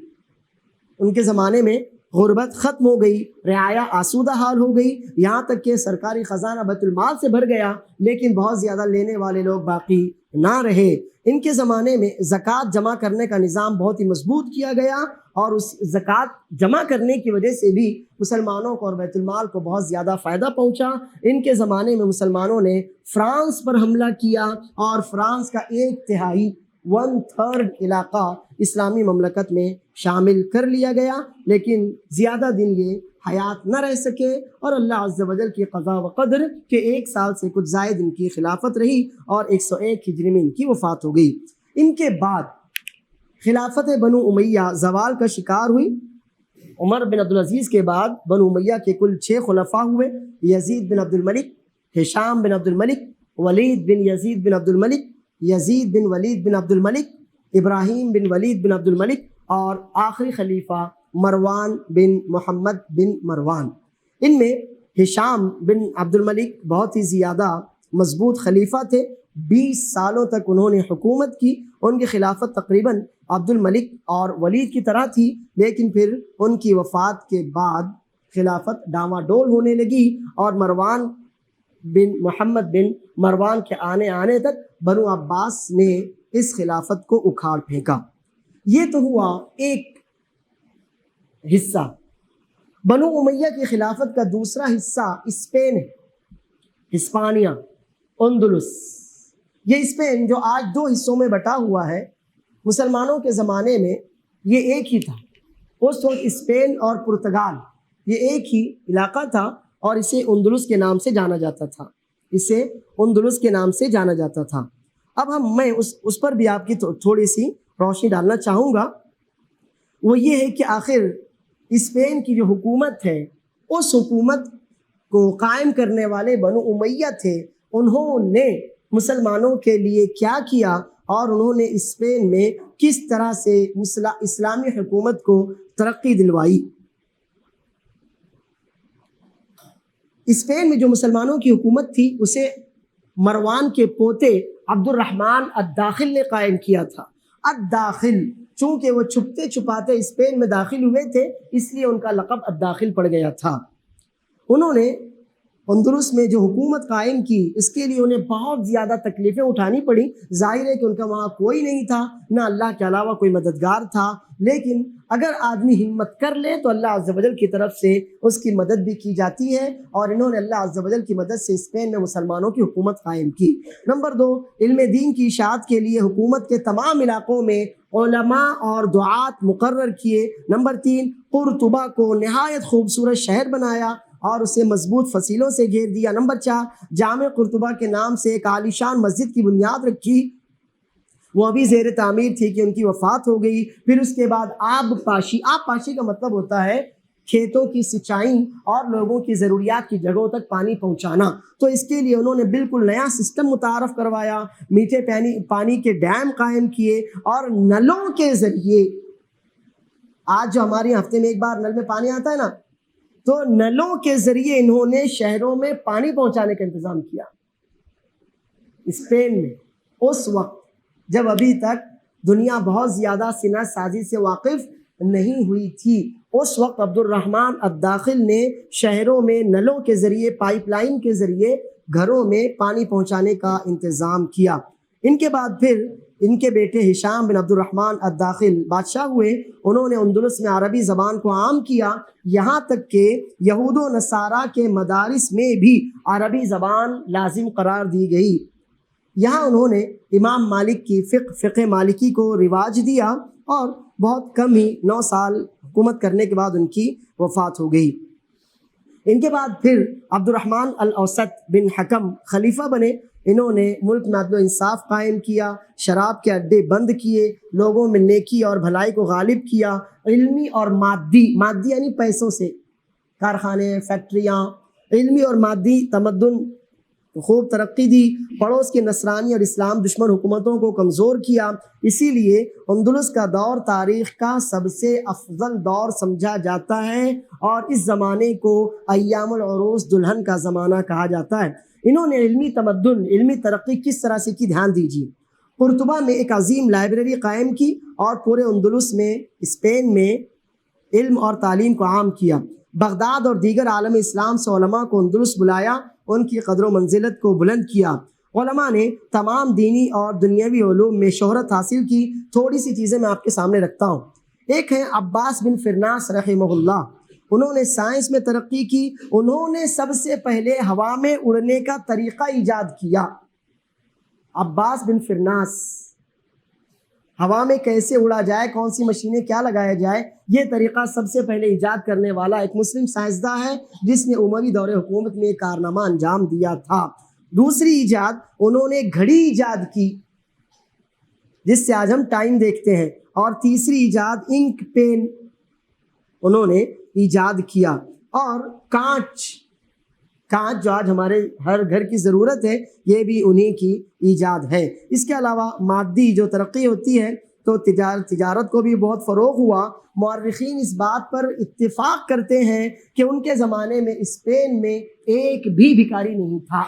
ان کے زمانے میں غربت ختم ہو گئی، رعایا آسودہ حال ہو گئی، یہاں تک کہ سرکاری خزانہ بیت المال سے بھر گیا، لیکن بہت زیادہ لینے والے لوگ باقی نہ رہے۔ ان کے زمانے میں زکوٰۃ جمع کرنے کا نظام بہت ہی مضبوط کیا گیا اور اس زکوٰۃ جمع کرنے کی وجہ سے بھی مسلمانوں کو اور بیت المال کو بہت زیادہ فائدہ پہنچا۔ ان کے زمانے میں مسلمانوں نے فرانس پر حملہ کیا اور فرانس کا 1/3 1/3 علاقہ اسلامی مملکت میں شامل کر لیا گیا، لیکن زیادہ دن یہ حیات نہ رہ سکے اور اللہ عز و جل کی قضا و قدر کہ 1 سال سے کچھ زائد ان کی خلافت رہی اور 101 ہجری میں ان کی وفات ہو گئی۔ ان کے بعد خلافت بنو امیہ زوال کا شکار ہوئی۔ عمر بن عبدالعزیز کے بعد بنو امیہ کے کل 6 خلفاء ہوئے: یزید بن عبد الملک، ہشام بن عبد الملک، ولید بن یزید بن عبد الملک، یزید بن ولید بن عبد الملک، ابراہیم بن ولید بن عبد الملک، اور آخری خلیفہ مروان بن محمد بن مروان۔ ان میں ہشام بن عبد الملک بہت ہی زیادہ مضبوط خلیفہ تھے، 20 سالوں تک انہوں نے حکومت کی۔ ان کی خلافت تقریباً عبد الملک اور ولید کی طرح تھی، لیکن پھر ان کی وفات کے بعد خلافت ڈاواڈول ہونے لگی اور مروان بن محمد بن مروان کے آنے تک بنو عباس نے اس خلافت کو اکھاڑ پھینکا۔ یہ تو ہوا ایک حصہ۔ بنو امیہ کی خلافت کا دوسرا حصہ اسپین ہے، ہسپانیہ، اندلس۔ یہ اسپین جو آج 2 حصوں میں بٹا ہوا ہے، مسلمانوں کے زمانے میں یہ ایک ہی تھا۔ اس وقت اسپین اور پرتگال یہ ایک ہی علاقہ تھا اور اسے اندلس کے نام سے جانا جاتا تھا، اسے اندلس کے نام سے جانا جاتا تھا۔ اب میں اس پر بھی آپ کی تھوڑی سی روشنی ڈالنا چاہوں گا۔ وہ یہ ہے کہ آخر اسپین کی جو حکومت ہے، اس حکومت کو قائم کرنے والے بنو امیہ تھے، انہوں نے مسلمانوں کے لیے کیا کیا اور انہوں نے اسپین میں کس طرح سے اسلامی حکومت کو ترقی دلوائی۔ اسپین میں جو مسلمانوں کی حکومت تھی اسے مروان کے پوتے عبد الرحمن الداخل نے قائم کیا تھا۔ الداخل، چونکہ وہ چھپتے چھپاتے اسپین میں داخل ہوئے تھے، اس لیے ان کا لقب الداخل پڑ گیا تھا۔ انہوں نے اندلس میں جو حکومت قائم کی اس کے لیے انہیں بہت زیادہ تکلیفیں اٹھانی پڑیں. ظاہر ہے کہ ان کا وہاں کوئی نہیں تھا، نہ اللہ کے علاوہ کوئی مددگار تھا، لیکن اگر آدمی ہمت کر لے تو اللہ عز و جل کی طرف سے اس کی مدد بھی کی جاتی ہے، اور انہوں نے اللہ عز و جل کی مدد سے اسپین میں مسلمانوں کی حکومت قائم کی. نمبر 2، علم دین کی اشاعت کے لیے حکومت کے تمام علاقوں میں علماء اور دعات مقرر کیے. نمبر 3، قرطبہ کو نہایت خوبصورت شہر بنایا اور اسے مضبوط فصیلوں سے گھیر دیا. نمبر 4، جامع قرطبہ کے نام سے ایک عالیشان مسجد کی بنیاد رکھی، وہ ابھی زیر تعمیر تھی کہ ان کی وفات ہو گئی. پھر اس کے بعد آب پاشی کا مطلب ہوتا ہے کھیتوں کی سچائی اور لوگوں کی ضروریات کی جگہوں تک پانی پہنچانا. تو اس کے لیے انہوں نے بالکل نیا سسٹم متعارف کروایا، میٹھے پانی کے ڈیم قائم کیے، اور نلوں کے ذریعے، آج جو ہمارے ہفتے میں ایک بار نل میں پانی آتا ہے نا، تو نلوں کے ذریعے انہوں نے شہروں میں پانی پہنچانے کا انتظام کیا. اسپین میں اس وقت جب ابھی تک دنیا بہت زیادہ صنعت سازی سے واقف نہیں ہوئی تھی، اس وقت عبد الرحمن الداخل نے شہروں میں نلوں کے ذریعے، پائپ لائن کے ذریعے گھروں میں پانی پہنچانے کا انتظام کیا. ان کے بعد پھر ان کے بیٹے ہشام بن عبد الرحمن الداخل بادشاہ ہوئے. انہوں نے اندلس میں عربی زبان کو عام کیا، یہاں تک کہ یہود و نصارہ کے مدارس میں بھی عربی زبان لازم قرار دی گئی. یہاں انہوں نے امام مالک کی فقہ مالکی کو رواج دیا، اور بہت کم ہی 9 سال حکومت کرنے کے بعد ان کی وفات ہو گئی. ان کے بعد پھر عبد الرحمن الاوسط بن حکم خلیفہ بنے. انہوں نے ملک میں عدل و انصاف قائم کیا، شراب کے اڈے بند کیے، لوگوں میں نیکی اور بھلائی کو غالب کیا. علمی اور مادی یعنی پیسوں سے، کارخانے، فیکٹریاں، علمی اور مادی تمدن خوب ترقی دی. پڑوس کے نصرانی اور اسلام دشمن حکومتوں کو کمزور کیا. اسی لیے اندلس کا دور تاریخ کا سب سے افضل دور سمجھا جاتا ہے، اور اس زمانے کو ایام العروس دلہن کا زمانہ کہا جاتا ہے. انہوں نے علمی تمدن، علمی ترقی کس طرح سے کی، دھیان دیجیے. قرطبہ میں ایک عظیم لائبریری قائم کی، اور پورے اندلس میں، اسپین میں علم اور تعلیم کو عام کیا. بغداد اور دیگر عالم اسلام سے علماء کو اندلس بلایا، ان کی قدر و منزلت کو بلند کیا. علماء نے تمام دینی اور دنیاوی علوم میں شہرت حاصل کی. تھوڑی سی چیزیں میں آپ کے سامنے رکھتا ہوں. ایک ہے عباس بن فرناس رحمہ اللہ. انہوں نے سائنس میں ترقی کی. انہوں نے سب سے پہلے ہوا میں اڑنے کا طریقہ ایجاد کیا. عباس بن فرناس، ہوا میں کیسے اڑا جائے، کون سی مشینیں کیا لگایا جائے، یہ طریقہ سب سے پہلے ایجاد کرنے والا ایک مسلم سائنسداں ہے، جس نے اموی دور حکومت میں ایک کارنامہ انجام دیا تھا. دوسری ایجاد انہوں نے گھڑی ایجاد کی، جس سے آج ہم ٹائم دیکھتے ہیں. اور تیسری ایجاد انک پین انہوں نے ایجاد کیا. اور کانچ جو آج ہمارے ہر گھر کی ضرورت ہے، یہ بھی انہی کی ایجاد ہے. اس کے علاوہ مادی جو ترقی ہوتی ہے تو تجارت کو بھی بہت فروغ ہوا. مورخین اس بات پر اتفاق کرتے ہیں کہ ان کے زمانے میں اسپین میں ایک بھی بھکاری نہیں تھا.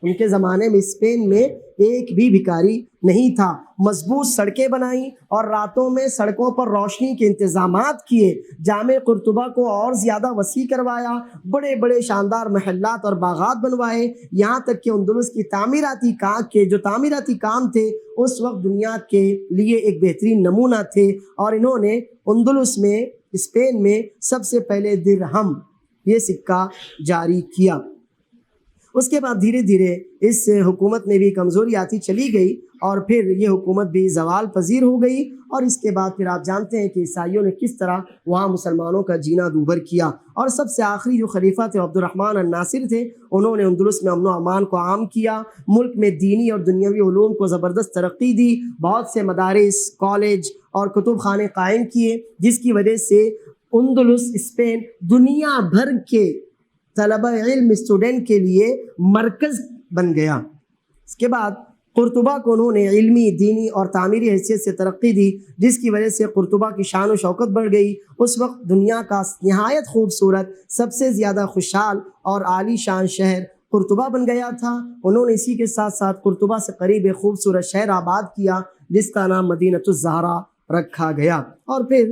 ان کے زمانے میں اسپین میں ایک بھی بھکاری نہیں تھا. مضبوط سڑکیں بنائیں اور راتوں میں سڑکوں پر روشنی کے انتظامات کیے. جامع قرطبہ کو اور زیادہ وسیع کروایا. بڑے بڑے شاندار محلات اور باغات بنوائے. یہاں تک کہ اندلس کی تعمیراتی کام تھے اس وقت دنیا کے لیے ایک بہترین نمونہ تھے. اور انہوں نے اندلس میں، اسپین میں سب سے پہلے درہم، یہ سکہ جاری کیا. اس کے بعد دھیرے دھیرے اس حکومت میں بھی کمزوری آتی چلی گئی، اور پھر یہ حکومت بھی زوال پذیر ہو گئی. اور اس کے بعد پھر آپ جانتے ہیں کہ عیسائیوں نے کس طرح وہاں مسلمانوں کا جینا دوبھر کیا. اور سب سے آخری جو خلیفہ تھے عبد الرحمن الناصر تھے. انہوں نے اندلس میں امن و امان کو عام کیا، ملک میں دینی اور دنیاوی علوم کو زبردست ترقی دی. بہت سے مدارس، کالج اور کتب خانے قائم کیے، جس کی وجہ سے اندلس، اسپین، دنیا بھر کے طلبہ علم، اسٹوڈنٹ کے لیے مرکز بن گیا. اس کے بعد قرطبہ کو انہوں نے علمی، دینی اور تعمیری حیثیت سے ترقی دی، جس کی وجہ سے قرطبہ کی شان و شوکت بڑھ گئی. اس وقت دنیا کا نہایت خوبصورت، سب سے زیادہ خوشحال اور عالی شان شہر قرطبہ بن گیا تھا. انہوں نے اسی کے ساتھ ساتھ قرطبہ سے قریب ایک خوبصورت شہر آباد کیا، جس کا نام مدینۃ الزہرا رکھا گیا. اور پھر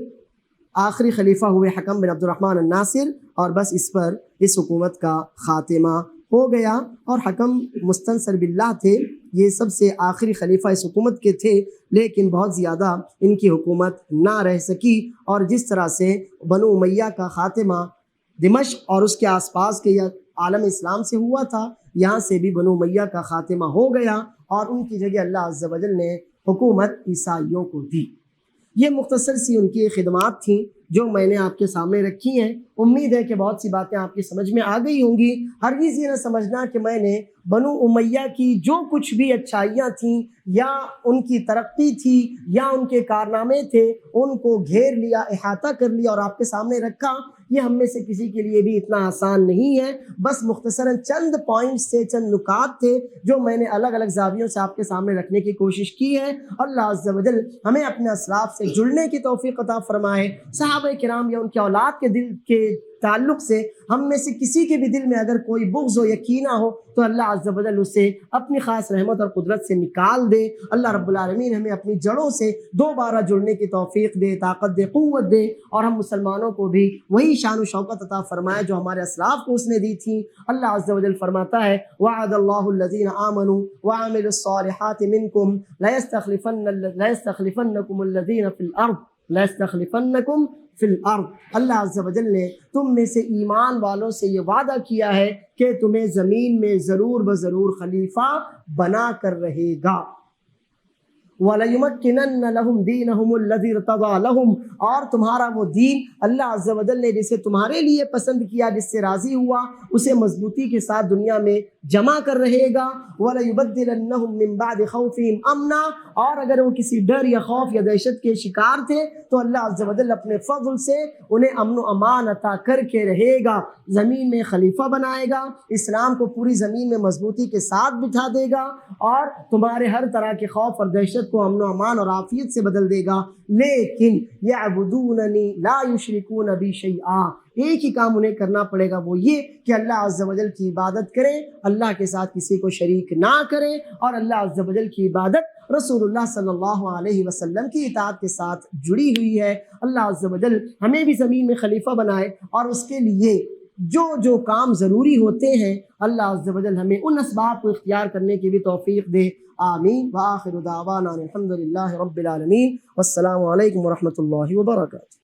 آخری خلیفہ ہوئے حکم بن عبد الرحمن الناصر. اور بس اس پر اس حکومت کا خاتمہ ہو گیا، اور حکم مستنصر باللہ تھے، یہ سب سے آخری خلیفہ اس حکومت کے تھے، لیکن بہت زیادہ ان کی حکومت نہ رہ سکی، اور جس طرح سے بنو امیہ کا خاتمہ دمشق اور اس کے آس پاس کے عالم اسلام سے ہوا تھا، یہاں سے بھی بنو امیہ کا خاتمہ ہو گیا، اور ان کی جگہ اللہ عز و جل نے حکومت عیسائیوں کو دی۔ یہ مختصر سی ان کی خدمات تھیں جو میں نے آپ کے سامنے رکھی ہیں۔ امید ہے کہ بہت سی باتیں آپ کی سمجھ میں آ گئی ہوں گی۔ ہرگز یہ نہ سمجھنا کہ میں نے بنو امیہ کی جو کچھ بھی اچھائیاں تھیں یا ان کی ترقی تھی یا ان کے کارنامے تھے ان کو گھیر لیا، احاطہ کر لیا اور آپ کے سامنے رکھا، یہ ہم میں سے کسی کے لیے بھی اتنا آسان نہیں ہے۔ بس مختصراً چند پوائنٹس سے، چند نکات تھے جو میں نے الگ الگ زاویوں سے آپ کے سامنے رکھنے کی کوشش کی ہے۔ اللہ عز و جل ہمیں اپنے اسلاف سے جڑنے کی توفیق عطا فرمائے۔ صحابہ کرام یا ان کے اولاد کے دل کے تعلق سے ہم میں سے کسی کے بھی دل میں اگر کوئی بغض ہو یا کینہ ہو تو اللہ عز و جل اسے اپنی خاص رحمت اور قدرت سے نکال دے۔ اللہ رب العالمین ہمیں اپنی جڑوں سے دوبارہ جڑنے کی توفیق دے، طاقت دے، قوت دے، اور ہم مسلمانوں کو بھی وہی شان و شوکت عطا فرمائے جو ہمارے اسلاف کو اس نے دی تھی۔ اللہ عز و جل فرماتا ہے وعد اللہ الذین آمنوا وعملوا الصالحات منکم لَيَسْتَخْلِفَنَّكُمُ الَّذِينَ فِي الْأَرْضِ لَيَسْتَخْلِفَنَّكُمْ فِي الْأَرْضِ۔ اللہ عز و جل نے تم میں سے ایمان والوں سے یہ وعدہ کیا ہے کہ تمہیں زمین میں ضرور بضرور خلیفہ بنا کر رہے گا۔ وَلَيُمَكِّنَنَّ لَهُمْ دِينَهُمُ الَّذِي ارْتَضَىٰ لَهُمْ، اور تمہارا وہ دین اللہ عز و جل نے جسے تمہارے لیے پسند کیا، جس سے راضی ہوا، اسے مضبوطی کے ساتھ دنیا میں جمع کر رہے گا۔ وَلَيُبَدِّلَنَّهُمْ مِنْ بَعْدِ خَوْفِهِمْ أَمْنًا، اور اگر وہ کسی ڈر یا خوف یا دہشت کے شکار تھے تو اللہ عز و جل اپنے فضل سے انہیں امن و امان عطا کر کے رہے گا، زمین میں خلیفہ بنائے گا، اسلام کو پوری زمین میں مضبوطی کے ساتھ بٹھا دے گا، اور تمہارے ہر طرح کے خوف اور دہشت کو امن و امان اور عافیت سے بدل دے گا۔ لیکن یعبدوننی لا یشرکون بی شیئا، ایک ہی کام انہیں کرنا پڑے گا، وہ یہ کہ اللہ عز و جل کی عبادت کریں، اللہ کے ساتھ کسی کو شریک نہ کریں، اور اللہ عز و جل کی عبادت رسول اللہ صلی اللہ علیہ وسلم کی اطاعت کے ساتھ جڑی ہوئی ہے۔ اللہ عز و جل ہمیں بھی زمین میں خلیفہ بنائے، اور اس کے لیے جو جو کام ضروری ہوتے ہیں اللہ عز و جل ہمیں ان اسباب کو اختیار کرنے کی بھی توفیق دے۔ آمین۔ وآخر دعوانا الحمد للہ رب العالمین، والسلام علیکم ورحمۃ اللہ وبرکاتہ۔